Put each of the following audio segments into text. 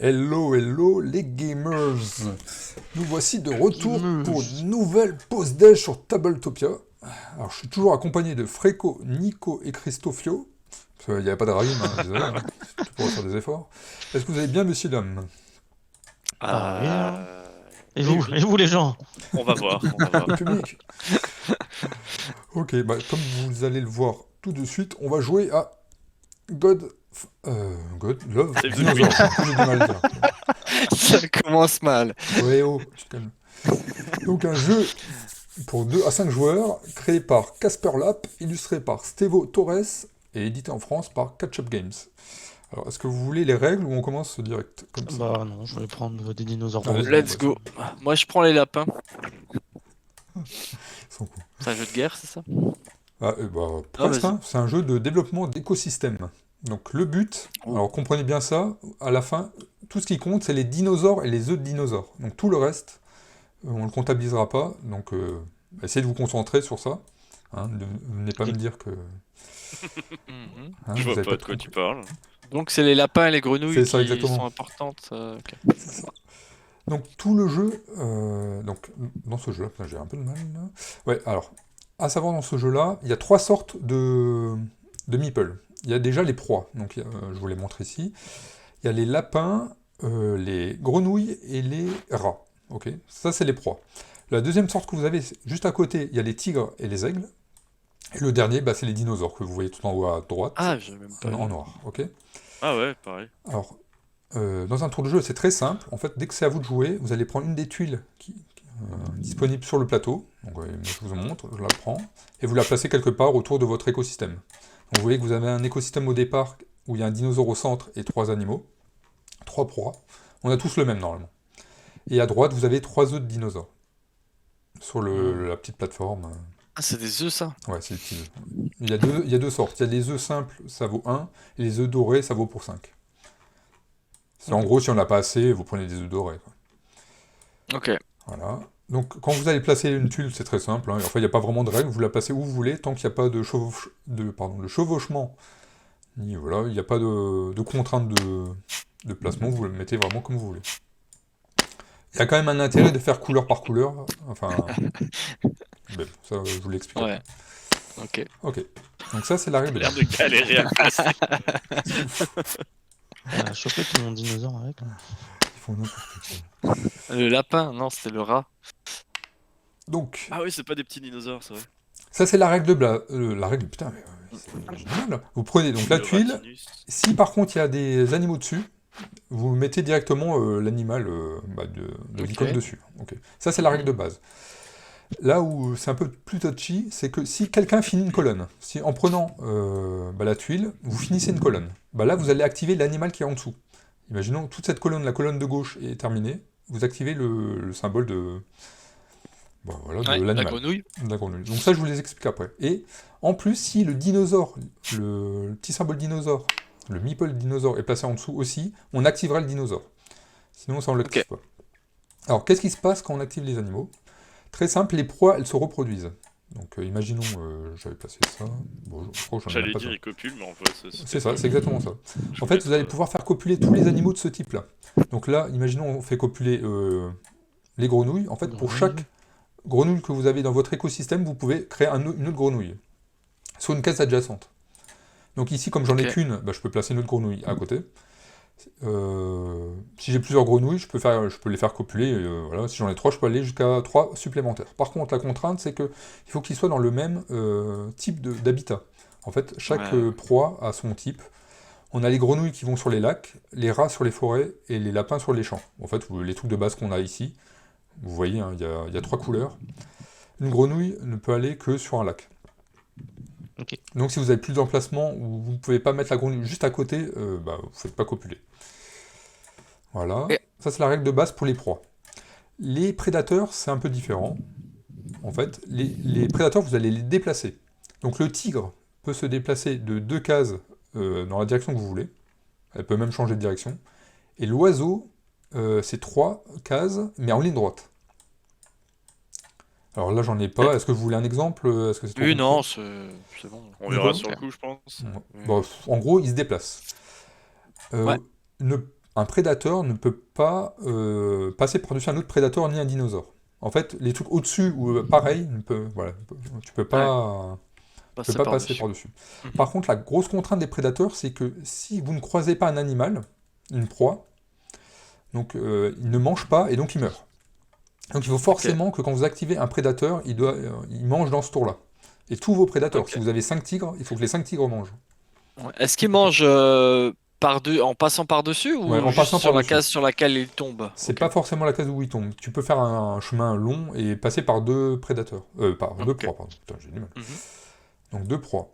Hello les gamers. Nous voici de retour pour une nouvelle pause déj sur Tabletopia. Alors je suis toujours accompagné de Fréco, Nico et Christofio. Parce qu'il n'y avait pas de Rahim, désolé, tu pourras faire des efforts. Est-ce que vous allez bien, messieurs, dames? Ah oui, hein. Et oui, vous, oui. et vous les gens? On va voir. Le public. Ok, comme vous allez le voir tout de suite, on va jouer à God Love Save the Dinosaur. J'ai du mal à dire. Ça commence mal. Ouais, oh, tu te calmes. Donc un jeu pour 2 à 5 joueurs, créé par Casper Lap, illustré par Stevo Torres et édité en France par Catch-Up Games. Alors, est-ce que vous voulez les règles ou on commence direct comme ça? Bah non, je vais prendre des dinosaures Allez, roses. Let's go. Moi, je prends les lapins. Ils sont cool. C'est un jeu de guerre, c'est ça? Presque, vas-y. hein, c'est un jeu de développement d'écosystème. Donc le but, alors comprenez bien ça, à la fin, tout ce qui compte, c'est les dinosaures et les œufs de dinosaures. Donc tout le reste, on ne le comptabilisera pas. Donc essayez de vous concentrer sur ça. Hein, ne venez pas me dire que... hein, Je vous vois avez pas de quoi tu parles. Donc, c'est les lapins et les grenouilles C'est ça, qui exactement. sont importantes. Ok. C'est ça. Donc tout le jeu, donc dans ce jeu-là, putain, j'ai un peu de mal là. Ouais, alors, à savoir dans ce jeu-là, il y a 3 sortes de meeple. Il y a déjà les proies, donc je vous les montre ici. Il y a les lapins, les grenouilles et les rats. Ok, ça c'est les proies. La deuxième sorte que vous avez, juste à côté, il y a les tigres et les aigles. Et le dernier, c'est les dinosaures que vous voyez tout en haut à droite, Ah, j'ai même pas en vu. noir. Ok. Ah ouais, pareil. Alors, dans un tour de jeu, c'est très simple. En fait, dès que c'est à vous de jouer, vous allez prendre une des tuiles disponibles sur le plateau. Donc, je vous en montre, je la prends. Et vous la placez quelque part autour de votre écosystème. Donc, vous voyez que vous avez un écosystème au départ où il y a un dinosaure au centre et 3 animaux. 3 proies. On a tous le même normalement. Et à droite, vous avez 3 œufs de dinosaures. Sur la petite plateforme. Ah, c'est des œufs, ça? Ouais, c'est les petits œufs. Il y a deux sortes. Il y a les œufs simples, ça vaut 1. Et les œufs dorés, ça vaut pour 5. C'est en gros, si on n'a pas assez, vous prenez des œufs dorés. Quoi. Ok. Voilà. Donc, quand vous allez placer une tuile, c'est très simple. Hein. Enfin, il n'y a pas vraiment de règle. Vous la placez où vous voulez, tant qu'il n'y a pas de chevauchement. Ni, voilà, il n'y a pas de contrainte de placement. Vous le mettez vraiment comme vous voulez. Il y a quand même un intérêt de faire couleur par couleur. Enfin, ça, je vous l'explique. Ouais. Ok. Ok. Donc ça, c'est la règle. L'air de galérer à le placer. Choper tout mon dinosaure avec. Là. Ils font n'importe quoi. Le lapin, non, c'était le rat. Donc, Ah oui, c'est pas des petits dinosaures, c'est vrai. ça, c'est la règle la règle, putain, mais c'est génial. Vous prenez donc la Le tuile. Ratinus. Si par contre il y a des animaux dessus, vous mettez directement l'animal de l'icône dessus. Okay. Ça, c'est la règle de base. Là où c'est un peu plus touchy, c'est que si quelqu'un finit une colonne, si en prenant la tuile, vous finissez une colonne, là vous allez activer l'animal qui est en dessous. Imaginons toute cette colonne, la colonne de gauche est terminée, vous activez le symbole de l'animal. La grenouille. De la grenouille. Donc ça, je vous les explique après. Et en plus, si le dinosaure, le petit symbole dinosaure, le meeple dinosaure est placé en dessous aussi, on activera le dinosaure. Sinon, ça, on ne l'active pas. Alors, qu'est-ce qui se passe quand on active les animaux? Très simple, les proies, elles se reproduisent. Donc, imaginons, j'avais placé ça. Bon, je crois que j'en ai J'allais pas dire ça. il copule, mais en fait, C'est ça, c'est exactement ça. En fait, vous allez pouvoir faire copuler tous les animaux de ce type-là. Donc là, imaginons, on fait copuler les grenouilles. En fait, pour chaque grenouille que vous avez dans votre écosystème, vous pouvez créer une autre grenouille sur une case adjacente. Donc ici, comme j'en ai qu'une, je peux placer une autre grenouille à côté. Si j'ai plusieurs grenouilles, je peux les faire copuler. Voilà. Si j'en ai 3, je peux aller jusqu'à 3 supplémentaires. Par contre, la contrainte, c'est qu'il faut qu'ils soient dans le même type d'habitat. En fait, chaque proie a son type. On a les grenouilles qui vont sur les lacs, les rats sur les forêts et les lapins sur les champs. En fait, les trucs de base qu'on a ici. Vous voyez, hein, il y a 3 couleurs. Une grenouille ne peut aller que sur un lac. Okay. Donc si vous avez plus d'emplacement ou vous ne pouvez pas mettre la grenouille juste à côté, vous ne faites pas copuler. Voilà. Ça, c'est la règle de base pour les proies. Les prédateurs, c'est un peu différent. En fait, les prédateurs, vous allez les déplacer. Donc le tigre peut se déplacer de 2 cases dans la direction que vous voulez. Elle peut même changer de direction. Et l'oiseau, c'est 3 cases, mais en ligne droite. Alors là, j'en ai pas. Est-ce que vous voulez un exemple? Est-ce que c'est Oui, non, c'est bon. On verra sur le coup, je pense. En gros, il se déplace. un prédateur ne peut pas passer par-dessus un autre prédateur ni un dinosaure. En fait, les trucs au-dessus ou pareil, voilà, tu peux pas, tu peux pas passer par-dessus. Mhm. Par contre, la grosse contrainte des prédateurs, c'est que si vous ne croisez pas un animal, une proie, donc il ne mange pas et donc il meurt. Donc il faut forcément que quand vous activez un prédateur, il mange dans ce tour-là. Et tous vos prédateurs, Ok. si vous avez 5 tigres, il faut que les 5 tigres mangent. Ouais. Est-ce qu'il mange en passant par-dessus ou Ouais, en juste passant sur la par-dessus. case sur laquelle il tombe? C'est Ok. pas forcément la case où il tombe. Tu peux faire un chemin long et passer par 2 prédateurs. Par 2 Ok. proies, pardon. Putain, j'ai du mal. Mhm. Donc 2 proies.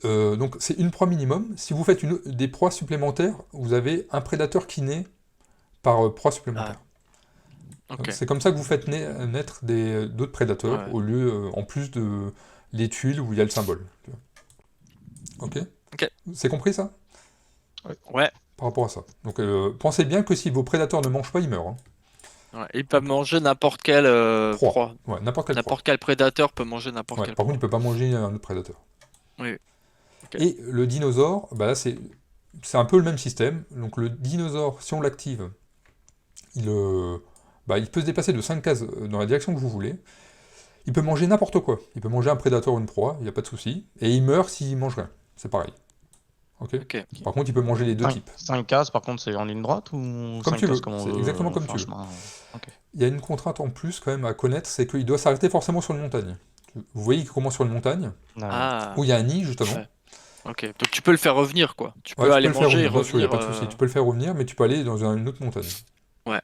Donc c'est une proie minimum. Si vous faites des proies supplémentaires, vous avez un prédateur qui naît par proie supplémentaire. Ok. Donc, c'est comme ça que vous faites naître d'autres prédateurs, Ouais. au lieu, en plus de les tuiles où il y a le symbole. Tu vois. Ok. Ok. C'est compris ça? Ouais. Par rapport à ça. Donc pensez bien que si vos prédateurs ne mangent pas, ils meurent. Hein. Ouais. Il peut manger n'importe quelle Proie. proie. Ouais, n'importe quelle proie. N'importe quel prédateur peut manger n'importe Ouais, quelle par contre, il proie. peut pas manger un autre prédateur. Oui. Ok. Et le dinosaure, bah là, c'est un peu le même système. Donc le dinosaure, si on l'active, il peut se déplacer de 5 cases dans la direction que vous voulez. Il peut manger n'importe quoi. Il peut manger un prédateur ou une proie, il n'y a pas de souci. Et il meurt s'il mange rien. C'est pareil. Ok. Ok. Par contre, il peut manger les deux types. 5 cases, par contre, c'est en ligne droite ou Comme 5 tu cases veux, comme on c'est veut exactement comme faire tu un veux. chemin. Ok. Il y a une contrainte en plus quand même à connaître, c'est qu'il doit s'arrêter forcément sur une montagne. Vous voyez qu'il commence sur une montagne, Ah. où il y a un nid justement. Ouais. Ok. Donc tu peux le faire revenir quoi. Tu Ouais, peux tu peux aller le faire manger et revenir, bien sûr, il n'y a revenir. pas de souci. Tu peux le faire revenir, mais tu peux aller dans une autre montagne. Ouais.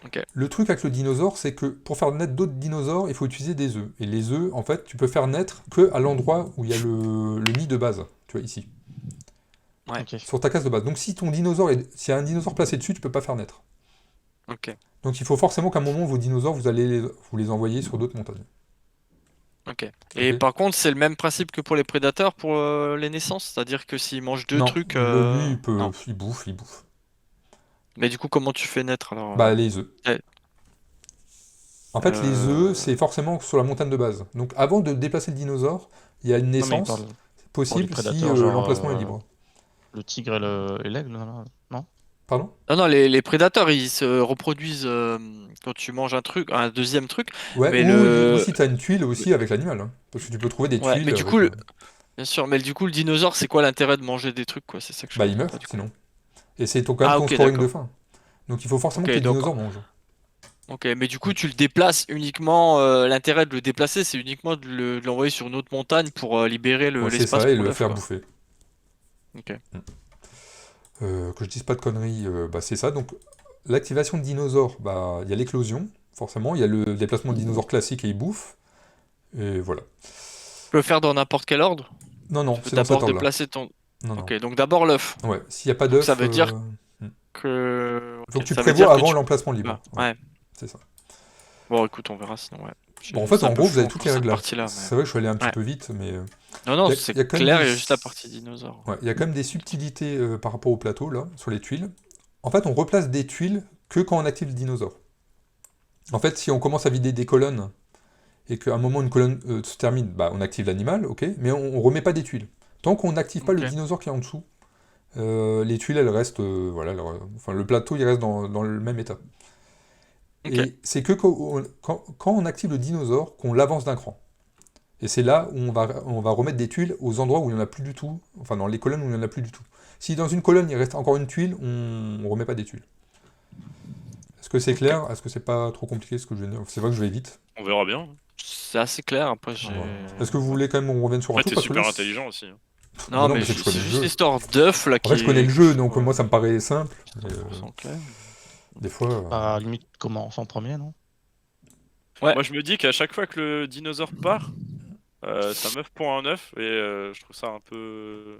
Ok. Le truc avec le dinosaure, c'est que pour faire naître d'autres dinosaures, il faut utiliser des œufs. Et les œufs, en fait, tu peux faire naître que à l'endroit où il y a le nid de base. Tu vois, ici. Ouais. Ok. Sur ta case de base. Donc si s'il y a un dinosaure placé dessus, tu peux pas faire naître. Ok. Donc il faut forcément qu'à un moment, vos dinosaures, vous les envoyez sur d'autres montagnes. Ok. Et Ok. par contre, c'est le même principe que pour les prédateurs pour les naissances, c'est-à-dire que s'ils mangent deux Non, trucs, lui, non. il bouffe, il bouffe. Mais du coup, comment tu fais naître alors Bah, les œufs. eh, En fait, les œufs, euh, c'est forcément sur la montagne de base. Donc avant de déplacer le dinosaure, il y a une Non, mais il naissance parle pour les possible si prédateurs, genre l'emplacement est libre. le tigre et l'aigle, non? Pardon? Non, non, les prédateurs, ils se reproduisent quand tu manges un truc, un deuxième truc. Ouais, Mais ou le, si tu as une tuile aussi avec l'animal. Hein. Parce que tu peux trouver des ouais, tuiles mais du coup, avec. bien sûr, mais du coup, le dinosaure, c'est quoi l'intérêt de manger des trucs, quoi? C'est ça que je Bah, il comprends pas meurt du coup. sinon. Et c'est quand même Ah, ton ok, scoring de d'accord. fin. Donc il faut forcément Ok, que les donc, dinosaures mangent. ok, mais du coup, tu le déplaces uniquement. L'intérêt de le déplacer, c'est uniquement de l'envoyer sur une autre montagne pour libérer Ouais, c'est l'espace ça, et pour le l'œuf, faire quoi. bouffer. Ok. Que je dise pas de conneries, bah, c'est ça. Donc l'activation de dinosaures, bah, il y a l'éclosion, forcément. Il y a le déplacement de dinosaures classique et il bouffe. Et voilà. Tu peux le faire dans n'importe quel ordre. Non, non, Tu peux c'est dans cet d'abord ordre-là. déplacer ton. Non, non. Ok, donc d'abord l'œuf. Ouais, s'il n'y a pas Donc ça d'œuf, veut dire il que. faut Ok, que tu ça veut dire prévois que avant tu. l'emplacement libre. Ah, Ouais, ouais. c'est ça. Bon, écoute, on verra sinon, ouais. Bon, en fait, C'est un en peu gros, vous flou avez toutes encore les cette règles là. partie-là, C'est vrai que je suis allé un petit mais. Ouais. peu vite, mais Non, non, il c'est y a quand même clair, des... il y a juste la partie dinosaure. ouais, il y a quand même des subtilités par rapport au plateau, là, sur les tuiles. En fait, on replace des tuiles que quand on active le dinosaure. En fait, si on commence à vider des colonnes et qu'à un moment une colonne se termine, bah, on active l'animal, ok, mais on remet pas des tuiles. Tant qu'on n'active pas le Ok. dinosaure qui est en dessous, les tuiles, elles restent, voilà, enfin, le plateau, il reste dans le même état. Ok. Et c'est que quand on active le dinosaure qu'on l'avance d'un cran. Et c'est là où on va remettre des tuiles aux endroits où il n'y en a plus du tout, enfin dans les colonnes où il n'y en a plus du tout. Si dans une colonne il reste encore une tuile, on ne remet pas des tuiles. Est-ce que c'est Ok. clair? Est-ce que c'est pas trop compliqué ce que je viens de dire? C'est vrai que je vais vite. On verra bien. C'est assez clair, après j'ai. Voilà. Est-ce que vous voulez quand même qu'on revienne sur un Après, truc? t'es Parce que là, super intelligent aussi. Hein. mais Non, non, mais mais c'est que je connais c'est le juste jeu. l'histoire d'œuf là En fait, je connais le qu'il jeu, donc faut, moi ça me paraît simple. Mais, 100% clair. des fois, À la limite, commence en premier, non? Ouais. Moi, je me dis qu'à chaque fois que le dinosaure part, sa meuf pond un œuf et je trouve ça un peu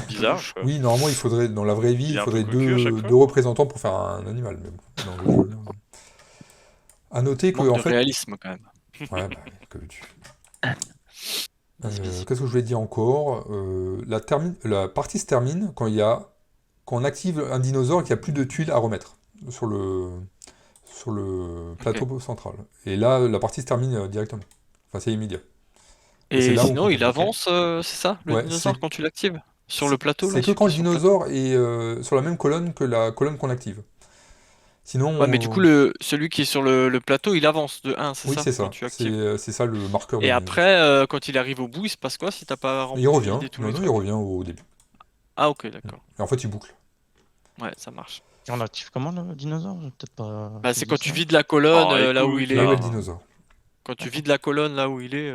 bizarre, quoi. oui, normalement, il faudrait, dans la vraie vie, Il il est un peu faudrait cocu à chaque deux fois. représentants pour faire un animal. Mais bon, dans le jeu, là. À noter que, Manque en de fait, réalisme quand même. ouais, bah, que veux-tu. Vas-y, vas-y. Qu'est-ce que je voulais dire encore? La partie se termine quand on active un dinosaure et qu'il n'y a plus de tuiles à remettre sur le plateau central. Et là, la partie se termine directement. Enfin, c'est immédiat. Et c'est Et là où on sinon, il continue. avance, c'est ça, le Ouais, dinosaure quand tu l'actives? sur le plateau là, C'est que ceux quand le qui sont sur le dinosaure est sur la même colonne que la colonne qu'on active. Sinon, plateau. Ouais, mais du coup, celui qui est sur le plateau, il avance de 1, c'est oui, ça, c'est quand ça. tu actives. C'est ça le marqueur de Et dinosaure. après, quand il arrive au bout, il se passe quoi si t'as pas Il revient. vidé tous Non, les non, il trucs? revient au début. Ah, ok, d'accord. Et en fait, il boucle. Ouais, ça marche. Et on active comment le dinosaure? J'ai peut-être pas Bah, c'est saisi quand tu ça. vides la colonne Ah, là où écoute, il Là est. où est le dinosaure. Quand tu vides la colonne là où il est.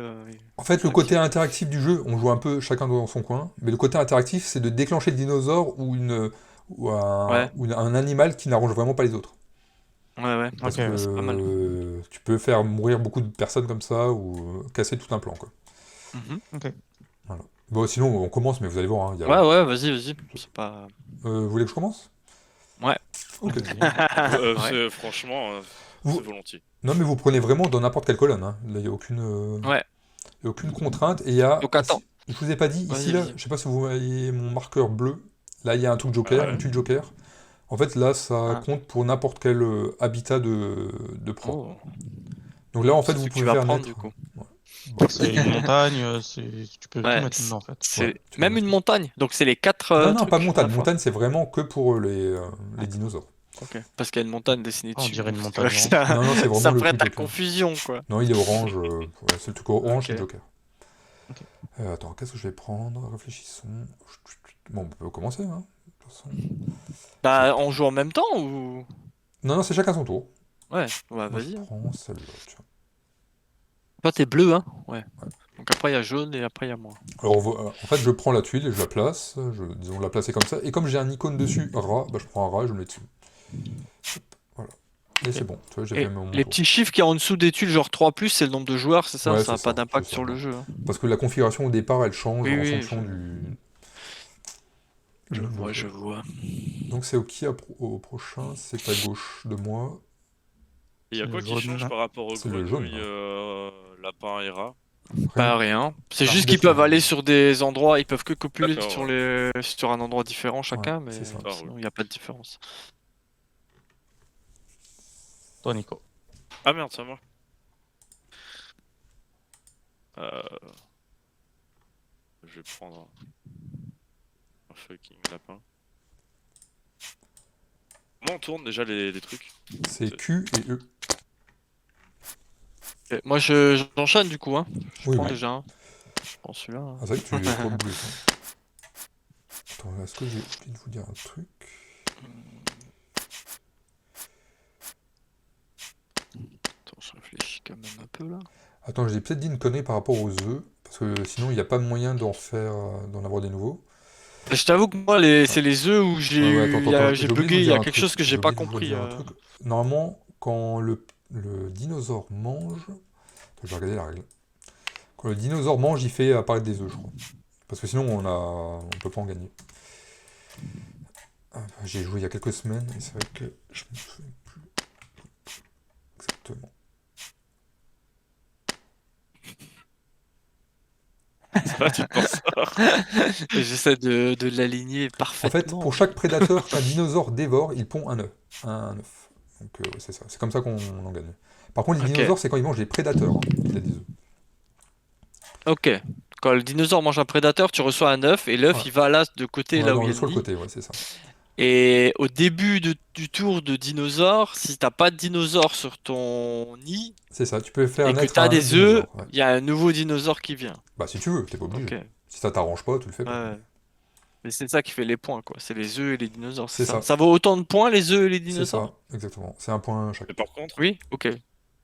En fait, le ça côté active. interactif du jeu, on joue un peu chacun dans son coin, mais le côté interactif, c'est de déclencher le dinosaure Ouais, ou un animal qui n'arrange vraiment pas les autres. ouais, Parce Ok, ouais. c'est pas mal. que tu peux faire mourir beaucoup de personnes comme ça ou casser tout un plan, quoi. Mhm. Ok. Voilà. Bon, sinon, on commence, mais vous allez voir. Hein, Ouais, vas-y. C'est pas. Vous voulez que je commence? Ouais. Ok. Vas-y. Ouais. Franchement, Vous- c'est volontiers. Non, mais vous prenez vraiment dans n'importe quelle colonne. Hein. Là, il n'y a aucune, Ouais. il y a aucune contrainte. Et il y a. Donc attends. Je vous ai pas dit, ici, Vas-y, là, vas-y. je sais pas si vous voyez mon marqueur bleu. Là, il y a un truc joker, Ouais. une tuile joker. En fait, là, ça Ah. compte pour n'importe quel habitat de proie. Oh. Donc là, en C'est fait, ce vous que tu pouvez vas faire prendre naître. du coup. Bon. C'est une montagne, tu peux tout Ouais, mettre dedans en fait. c'est Ouais, tu même vois. une montagne. Donc c'est les 4 Non, non, trucs pas à la montagne. fois. Montagne, c'est vraiment que pour les dinosaures. Ok. Parce qu'il y a une montagne dessinée Ah, on dessus. dirait une donc montagne c'est russe. vrai que Non, non, c'est vraiment ça le prête truc à joker. confusion quoi. Non, il est orange. Ouais, c'est le truc orange, Ok. c'est le joker. Ok. Attends, qu'est-ce que je vais prendre? Réfléchissons. Bon, on peut commencer, hein. De toute façon. Bah on joue en même temps ou. Non, non, c'est chacun son tour. Ouais, Moi, je vas-y. prends celle-là. Tiens. Toi t'es bleu, hein? Ouais. Ouais. Donc après il y a jaune et après il y a moi. Alors, en fait, je prends la tuile et je la place. Disons, la placer comme ça. Et comme j'ai un icône dessus, rat, bah, je prends un rat et je le mets dessus. Hop, voilà. Et c'est bon. Tu vois, j'ai Et fait mon les tour. petits chiffres qui y a en dessous des tuiles, genre 3+, c'est le nombre de joueurs, c'est ça? Ouais, Ça c'est n'a pas ça. d'impact C'est ça. sur le jeu, hein. Parce que la configuration au départ, elle change Oui, en oui, fonction du. je du vois, jeu. je vois. Donc, c'est au qui au prochain? C'est à gauche de moi. Il y a C'est quoi le qui jaune, change là. par rapport aux C'est le jaune, grenouilles, lapins et rats? Pas rien. C'est Bah, juste qu'ils d'être- peuvent aller sur des endroits, ils peuvent que copuler D'accord, sur un endroit différent chacun, mais c'est ça. Ah, sinon il n'y a pas de différence. Toi, Nico. Ah merde, c'est à moi. Euh, Je vais prendre un fucking lapin. Comment on tourne déjà les trucs? C'est Q et E. Ok, moi j'enchaîne du coup, hein. Je Oui, prends oui. déjà un. Je prends celui-là, hein. Ah, c'est vrai que tu es trop bleu, toi. Attends, est-ce que j'ai oublié de vous dire un truc? Attends, je réfléchis quand même un peu là. Attends, j'ai peut-être dit une connerie par rapport aux œufs, parce que sinon il n'y a pas moyen d'en avoir des nouveaux. Je t'avoue que moi c'est les œufs où j'ai Ouais, attends, attends, j'ai j'ai oublié de bugué, vous il y dire a un quelque truc. chose que j'ai J'ai pas oublié de vous compris. dire un truc. Normalement, quand le dinosaure mange... Attends, je vais regarder la règle. Quand le dinosaure mange, il fait apparaître des œufs, je crois. Parce que sinon, on peut pas en gagner. Ah, bah, j'ai joué il y a quelques semaines, et c'est vrai que je me souviens plus exactement. Ah, tu te penses ça? J'essaie de l'aligner En parfaitement. fait, pour chaque prédateur qu'un dinosaure dévore, il pond un œuf. Un œuf. Donc, ouais, c'est ça. C'est comme ça qu'on en gagne. Par contre, les Ok. dinosaures, c'est quand ils mangent les prédateurs qu'il a des œufs. Ok. Quand le dinosaure mange un prédateur, tu reçois un œuf et l'œuf Ouais. il va là de côté, Ouais, là où il y a sur le le nid. côté, ouais, c'est ça. Et au début du tour de dinosaure, si t'as pas de dinosaure sur ton nid C'est ça. Tu peux faire et que naître t'as un des œufs, dinosaure. Ouais. il y a un nouveau dinosaure qui vient. Bah, si tu veux, t'es pas obligé. Ok. Si ça t'arrange pas, tu le fais pas. Ouais. Mais c'est ça qui fait les points, quoi. C'est les œufs et les dinosaures, c'est C'est ça. ça. Ça vaut autant de points, les œufs et les C'est dinosaures? ça, exactement. C'est un point chaque. Mais par contre, Oui, ok.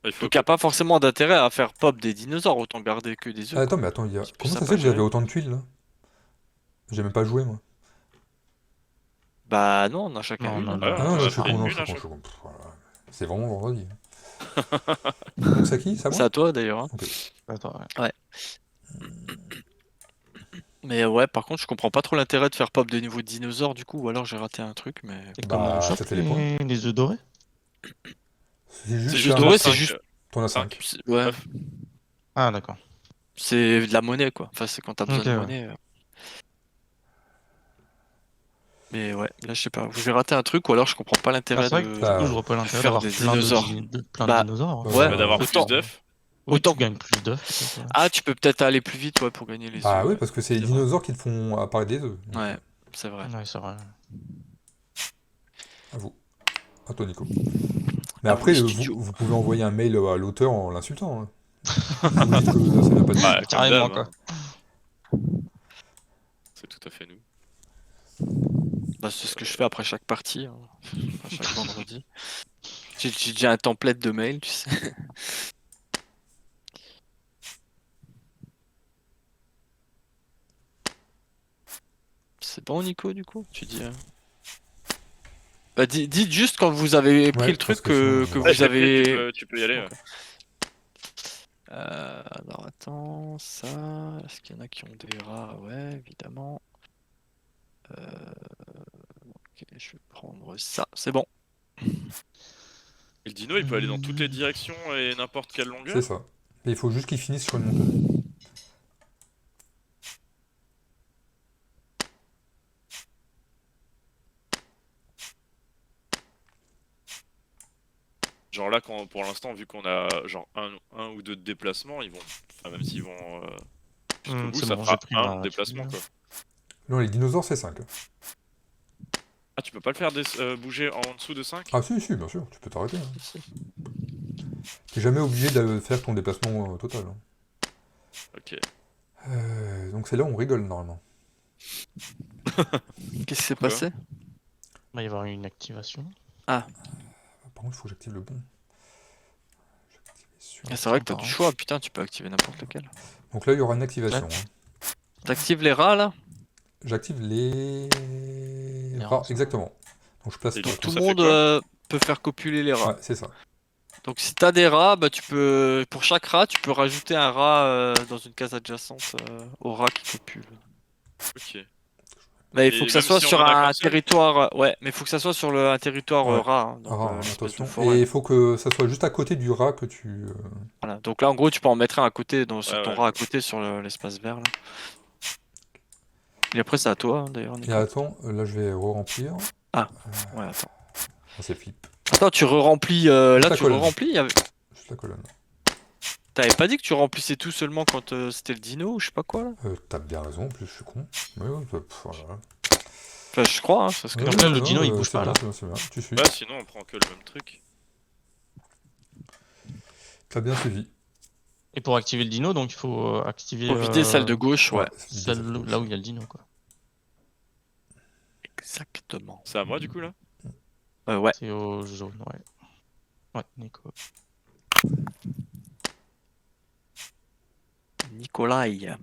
il faut Donc il n'y a pas forcément d'intérêt à faire pop des dinosaures, autant garder que des œufs, Ah, attends, quoi. mais attends, C'est plus comment ça sympa se fait à que j'avais gérer. autant de tuiles, là? J'ai même pas joué, moi. Bah non, on a chacun Non, une, non, hein. non. Ouais, Ah non, on là, a je suis fait con, non, une je suis à con, je chaque suis con. Pff, voilà. C'est vraiment vendredi. Donc c'est à qui? C'est à C'est moi? à toi d'ailleurs, hein. Ok. Attends, ouais. Mais ouais, par contre, je comprends pas trop l'intérêt de faire pop de niveau dinosaure du coup, ou alors j'ai raté un truc, mais. Et comment on Bah, chope ça fait les points. les œufs dorés? C'est juste, C'est juste un- doré, cinq, c'est juste. T'en as 5. 5. Ouais, Neuf. Ah, d'accord. c'est de la monnaie quoi. Enfin, c'est quand t'as besoin Ok, de ouais. monnaie. Mais ouais, là je sais pas, j'ai raté un truc ou alors je comprends pas Ah, l'intérêt c'est vrai que de du coup, je vois pas l'intérêt faire d'avoir des plein dinosaures. plein de Bah, dinosaures. Bah, ouais, Bah, d'avoir plus autant. d'œufs. Autant Tu gagnes plus d'œufs. peut-être, ouais. Ah, tu peux peut-être aller plus vite ouais, pour gagner les Ah œufs. oui, Ouais, parce que c'est les c'est vrai. dinosaures qui te font apparaître des œufs. Donc, Ouais, c'est vrai. Ouais, c'est vrai. à vous. À toi, Nico. Mais À après, vous, vous, studio. vous pouvez envoyer un mail à l'auteur en l'insultant. Hein. Vous dites que ça vient pas de Bah, vous. comme Carrément, d'hab, quoi. hein. C'est tout à fait nous. Bah, c'est ce que je fais après chaque partie, hein. Enfin, chaque vendredi. J'ai déjà un template de mail, tu sais. C'est bon, Nico, du coup? Tu dis. Bah, dites juste quand vous avez pris Ouais, le truc parce que sinon, que Ouais, vous j'ai pris, avez. tu peux y aller. Ok. Alors attends, ça. Est-ce qu'il y en a qui ont des rats? Ouais, évidemment. Ok, je vais prendre ça. C'est bon. Et le dino, il peut aller dans toutes les directions et n'importe quelle c'est longueur. ça. Et il faut juste qu'il finisse sur une montagne. Genre là, pour l'instant, vu qu'on a genre un ou deux de déplacements, ils vont. Enfin, même s'ils vont jusqu'au bout, C'est ça bon, fera j'ai pris un ma déplacement fusée. quoi. Non, les dinosaures, c'est 5. Ah, tu peux pas le faire bouger en dessous de 5? Ah si, si, bien sûr, tu peux t'arrêter. Hein. Si. T'es jamais obligé de faire ton déplacement total. Hein. Ok. Donc c'est là où on rigole, normalement. Qu'est-ce qui s'est Quoi passé? Il va y avoir une activation. Par contre, il faut que j'active le bon. J'active sur- Ah, c'est vrai que t'as Sympa, du hein. choix, putain, tu peux activer n'importe lequel. Donc là, il y aura une activation. Hein. T'actives les rats là? J'active les rats, rats, ça. exactement. Donc je place Et tout. du coup, Tout le ça fait monde quoi peut faire copuler les rats. Ouais, c'est ça. Donc si t'as des rats, bah tu peux. Pour chaque rat, tu peux rajouter un rat dans une case adjacente au rat qui copule. Ok. Mais il faut Et que ça même soit si on sur en a un qu'un seul? territoire. Ouais, mais il faut que ça soit sur un territoire Ouais. rat, hein, donc Ah, l'espèce de attention. forêt. Et il faut que ça soit juste à côté du rat que tu. Voilà. Donc là, en gros, tu peux en mettre un à côté, sur Ouais, ton ouais, rat à je vois. côté, sur l'espace vert là. Et après, c'est à toi, hein, d'ailleurs, Et Nico. attends, là je vais re-remplir. Ah, ouais, attends. Ah, c'est flip. Attends, tu re-remplis. Juste Là, la tu colonne. re-remplis. Juste la colonne. T'avais pas dit que tu remplissais tout seulement quand c'était le dino ou je sais pas quoi là? T'as bien raison, en plus je suis con. Oui, oui, voilà. Enfin, je crois, hein, c'est ce que Donc Ouais, là, ouais, le non, dino, il bouge c'est pas, bien, là. c'est bien, c'est bien. Tu suis. Ouais, sinon on prend que le même truc. T'as bien suivi. Et pour activer le dino, donc il faut activer Faut vider celle de gauche, ouais. celle là où il y a le dino, quoi. Exactement. C'est à moi du coup là? Ouais. C'est au jaune, ouais. Ouais, Nico. Nikolai.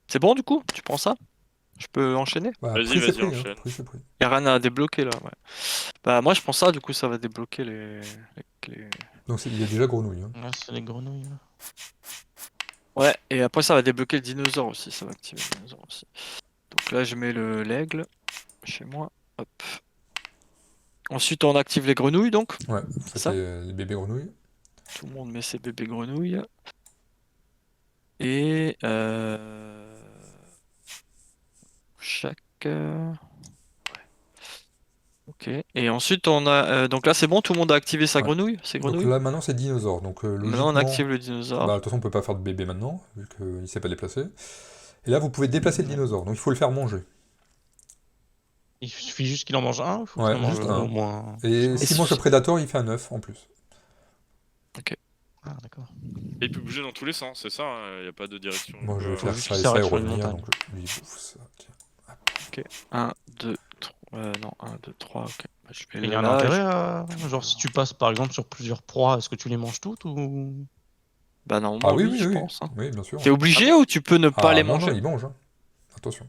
C'est bon du coup? Tu prends ça? Je peux enchaîner? Bah, Vas-y, prix, c'est vas-y, pris, hein. enchaîne. Prix, c'est pris. Y'a rien à débloquer là, ouais. Bah moi je prends ça, du coup ça va débloquer les- Donc il y a déjà grenouille. Hein. Là, c'est les grenouilles, là. Ouais, et après ça va débloquer le dinosaure aussi, ça va activer le dinosaure aussi. Donc là je mets l'aigle chez moi. Hop. Ensuite on active les grenouilles donc. Ouais, C'est ça ça c'est les bébés grenouilles. Tout le monde met ses bébés grenouilles. Et chaque. Ouais. Ok. Et ensuite on a. Donc là c'est bon, tout le monde a activé sa Ouais. grenouille, ses Donc grenouilles. là maintenant c'est dinosaure. Donc Maintenant on logiquement, active le dinosaure. bah de toute façon on peut pas faire de bébé maintenant vu qu'il sait pas déplacer. Et là vous pouvez déplacer le dinosaure. Donc il faut le faire manger. Il suffit juste qu'il en mange un, il faut Ouais, qu'il en mange juste un. au moins. Et s'il mange le prédateur, il fait un œuf en plus. Ah, d'accord. Et il peut bouger dans tous les sens, c'est ça, y a pas de direction. Moi je vais faut faire juste ça qu'il et ça et s'arrête sur une revenir. montagne. Donc lui il bouffe ça. Tiens. 1, 2, 3. Non, 1, 2, 3. Ok. Bah, je vais Et il y a un là. intérêt genre si tu passes par exemple sur plusieurs proies, est-ce que tu les manges toutes ou. Bah normalement Ah oui, oui, oui, je oui. pense. Hein. Oui, bien sûr. T'es obligé ou tu peux ne pas Ah les non, manger? non, il mange. Hein. Attention.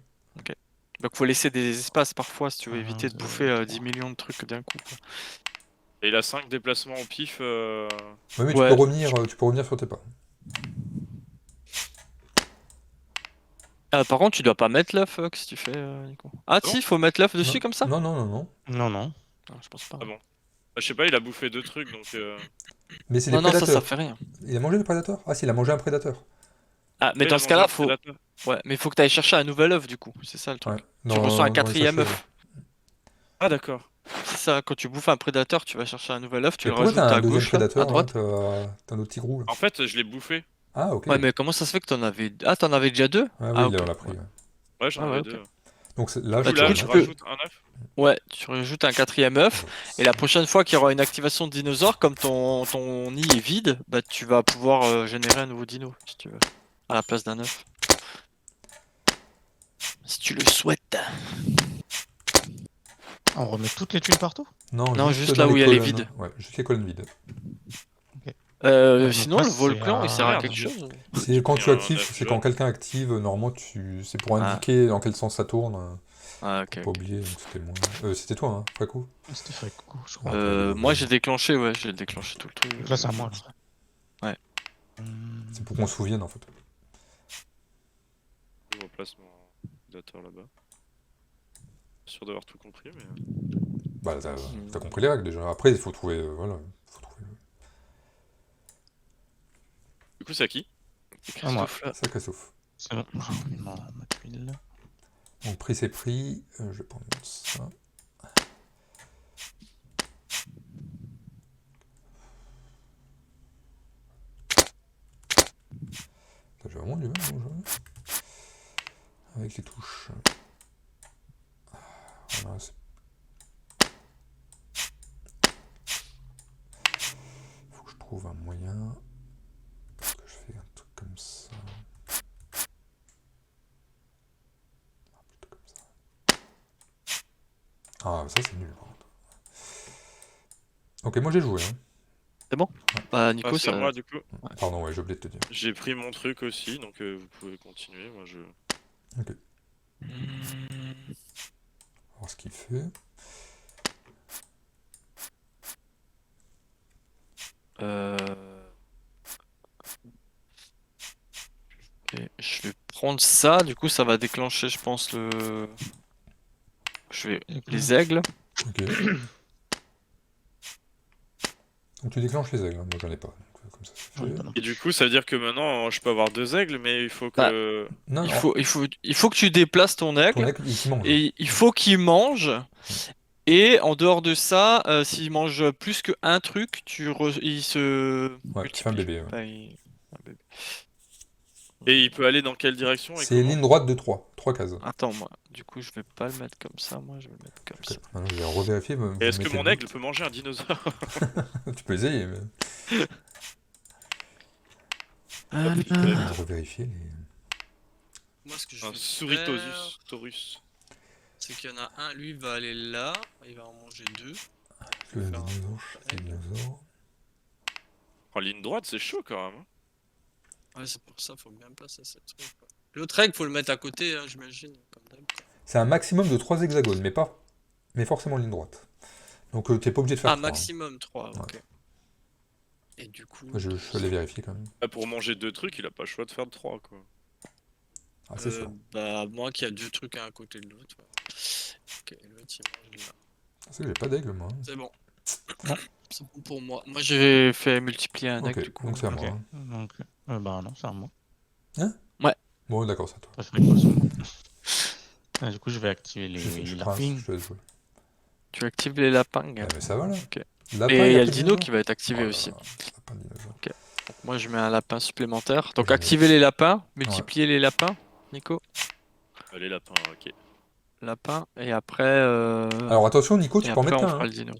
Donc faut laisser des espaces parfois si tu veux Un, éviter de deux, bouffer trois. 10 millions de trucs d'un coup. Quoi. Et il a 5 déplacements au pif. Oui, mais Ouais. tu peux revenir sur tes pas. Par contre, tu dois pas mettre l'œuf, qu'est-ce que tu fais, Nico? Ah, Non. si, faut mettre l'œuf dessus Non. comme ça? Non, non, non, non. Non, non. Ah, je pense pas. Ah bon. Bah, je sais pas, il a bouffé 2 trucs donc. Mais c'est Non, des non, prédateurs. ça fait rien. Il a mangé le prédateur? Ah si, il a mangé un prédateur. Ah, mais Ouais, il dans a ce mangé cas-là, un faut. prédateur. Ouais, mais faut que tu ailles chercher un nouvel œuf du coup, c'est ça le truc. Ouais. Tu reçois un dans les quatrième sachets, œuf. Ah d'accord. C'est ça, quand tu bouffes un prédateur, tu vas chercher un nouvel œuf, tu Et le pourquoi rajoutes t'as un à deuxième gauche, là, à prédateur, là, droite. t'as un autre petit gros, là. En fait, je l'ai bouffé. Ah, ok. Ouais, mais comment ça se fait que t'en avais... Ah, t'en avais déjà deux? Ah Ah, oui, là, ok. on l'a pris. Ouais. Ouais. Ouais, j'en Ah, ouais, avais ok. deux. Donc là, Du je coup, Bah, du là, coup, je tu peux- rajoute un œuf. Ouais, tu rajoutes un 4e œuf, et la prochaine fois qu'il y aura une activation de dinosaure, comme ton nid est vide, bah tu vas pouvoir générer un nouveau dino, si tu veux, à la place d'un œuf. Si tu le souhaites. On remet toutes les tuiles partout? Non, Non, juste juste dans là où les il y a les colonnes. vides. Ouais, juste les colonnes vides. donc Sinon, là, le c'est volcan, il sert à à- quelque chose? C'est quand pris tu un actives, œuf c'est quand jaune. quelqu'un active, normalement, c'est pour Ah. indiquer dans quel sens ça tourne. Ah, ok. Faut pas oublier, donc c'était moi. C'était toi, hein, Fraco. C'était Fréco, je crois. Ah, toi, le Moi, mauvais. j'ai décléché tout le truc. Donc là, c'est à moi. Là. Ouais. C'est pour qu'on se souvienne, en fait. Je replace mon prédateur là-bas. Sûr d'avoir tout compris, mais. Bah, t'as compris les règles, déjà. Après, il faut trouver... voilà. Faut trouver Du coup, c'est à qui? Ah, moi. Christophe, là. ça, Christophe. C'est bon. J'ai remis ma tuile. Donc, prix, c'est pris. Je vais prendre ça. J'ai vraiment du mal aujourd'hui. Avec les touches. Voilà, faut que je trouve un moyen. Est-ce que je fais un truc comme ça? Plutôt comme ça. Ah, ça c'est nul. Par contre. Ok, moi j'ai joué. Hein. Bah, Nico, Ah, c'est à ça. moi, du coup. Pardon, ouais, j'ai oublié de te dire. J'ai pris mon truc aussi, donc vous pouvez continuer. Moi, je. Ok. On va voir ce qu'il fait. Ok, je vais prendre ça, du coup, ça va déclencher, je pense, le. Je vais. Les aigles. Ok. Donc tu déclenches les aigles, hein. Moi j'en ai pas. Donc, comme ça, c'est J'en ai fait. pas non Et plus. du coup, ça veut dire que maintenant, je peux avoir 2 aigles, mais il faut que. Non, Il faut que tu déplaces ton ton aigle, aigle, il s'y mange. et il faut qu'il mange. Et en dehors de ça, s'il mange plus qu'un truc, il se Ouais, tu fais un multiplie. bébé. Ouais. Enfin, un bébé. Et il peut aller dans quelle direction et C'est comment? ligne droite de 3. 3 cases. Attends, moi, du coup, je vais pas le mettre comme ça, moi, je vais le mettre comme ça. Maintenant, je vais revérifier. Et est-ce que mon aigle peut manger un dinosaure? Tu peux essayer, mais. Ah, On va revérifier les. moi, ce que je Un vais Suritosus faire, taurus. c'est qu'il y en a un, lui, il va aller là, il va en manger deux. Le faire un dinosaure, je fais le dinosaure. En ligne droite, c'est chaud quand même. Hein. Ouais, c'est pour ça, faut bien placer ce truc. L'autre aigle, faut le mettre à côté, hein, j'imagine, comme d'hab. C'est un maximum de 3 hexagones, mais pas. Mais forcément ligne droite. Donc t'es pas obligé de faire Ah, 3. maximum 3, ok. Et du coup. Je suis allé vérifier quand même. Ah, pour manger 2 trucs, il a pas le choix de faire 3 quoi. Ah, c'est ça. Bah, moi qui a 2 trucs un à côté de l'autre. Ouais. Ok, l'autre il mange là. C'est que j'ai pas d'aigle, moi. C'est bon. C'est bon pour moi. Moi j'ai fait multiplier un Ok, aigle du coup. donc c'est à Ok. moi. Hein. Donc, bah non, c'est à moi. Bon, d'accord, c'est à toi. Ça ferait quoi, ça? Du coup, je vais activer les Je lapins. te laisse jouer. Tu actives les lapins. Ah, mais ça va là. Ok. Lapin, Et il y a pas le de dino qui va être activé Oh là aussi. là, lapin dinosaure. Moi je mets un lapin supplémentaire. Donc Je mets- activer les lapins, multiplier les lapins, Nico. Les lapins, ok. Lapin, et après. Alors attention, Nico, et tu peux en après mettre on qu'un. fera Hein. le dino.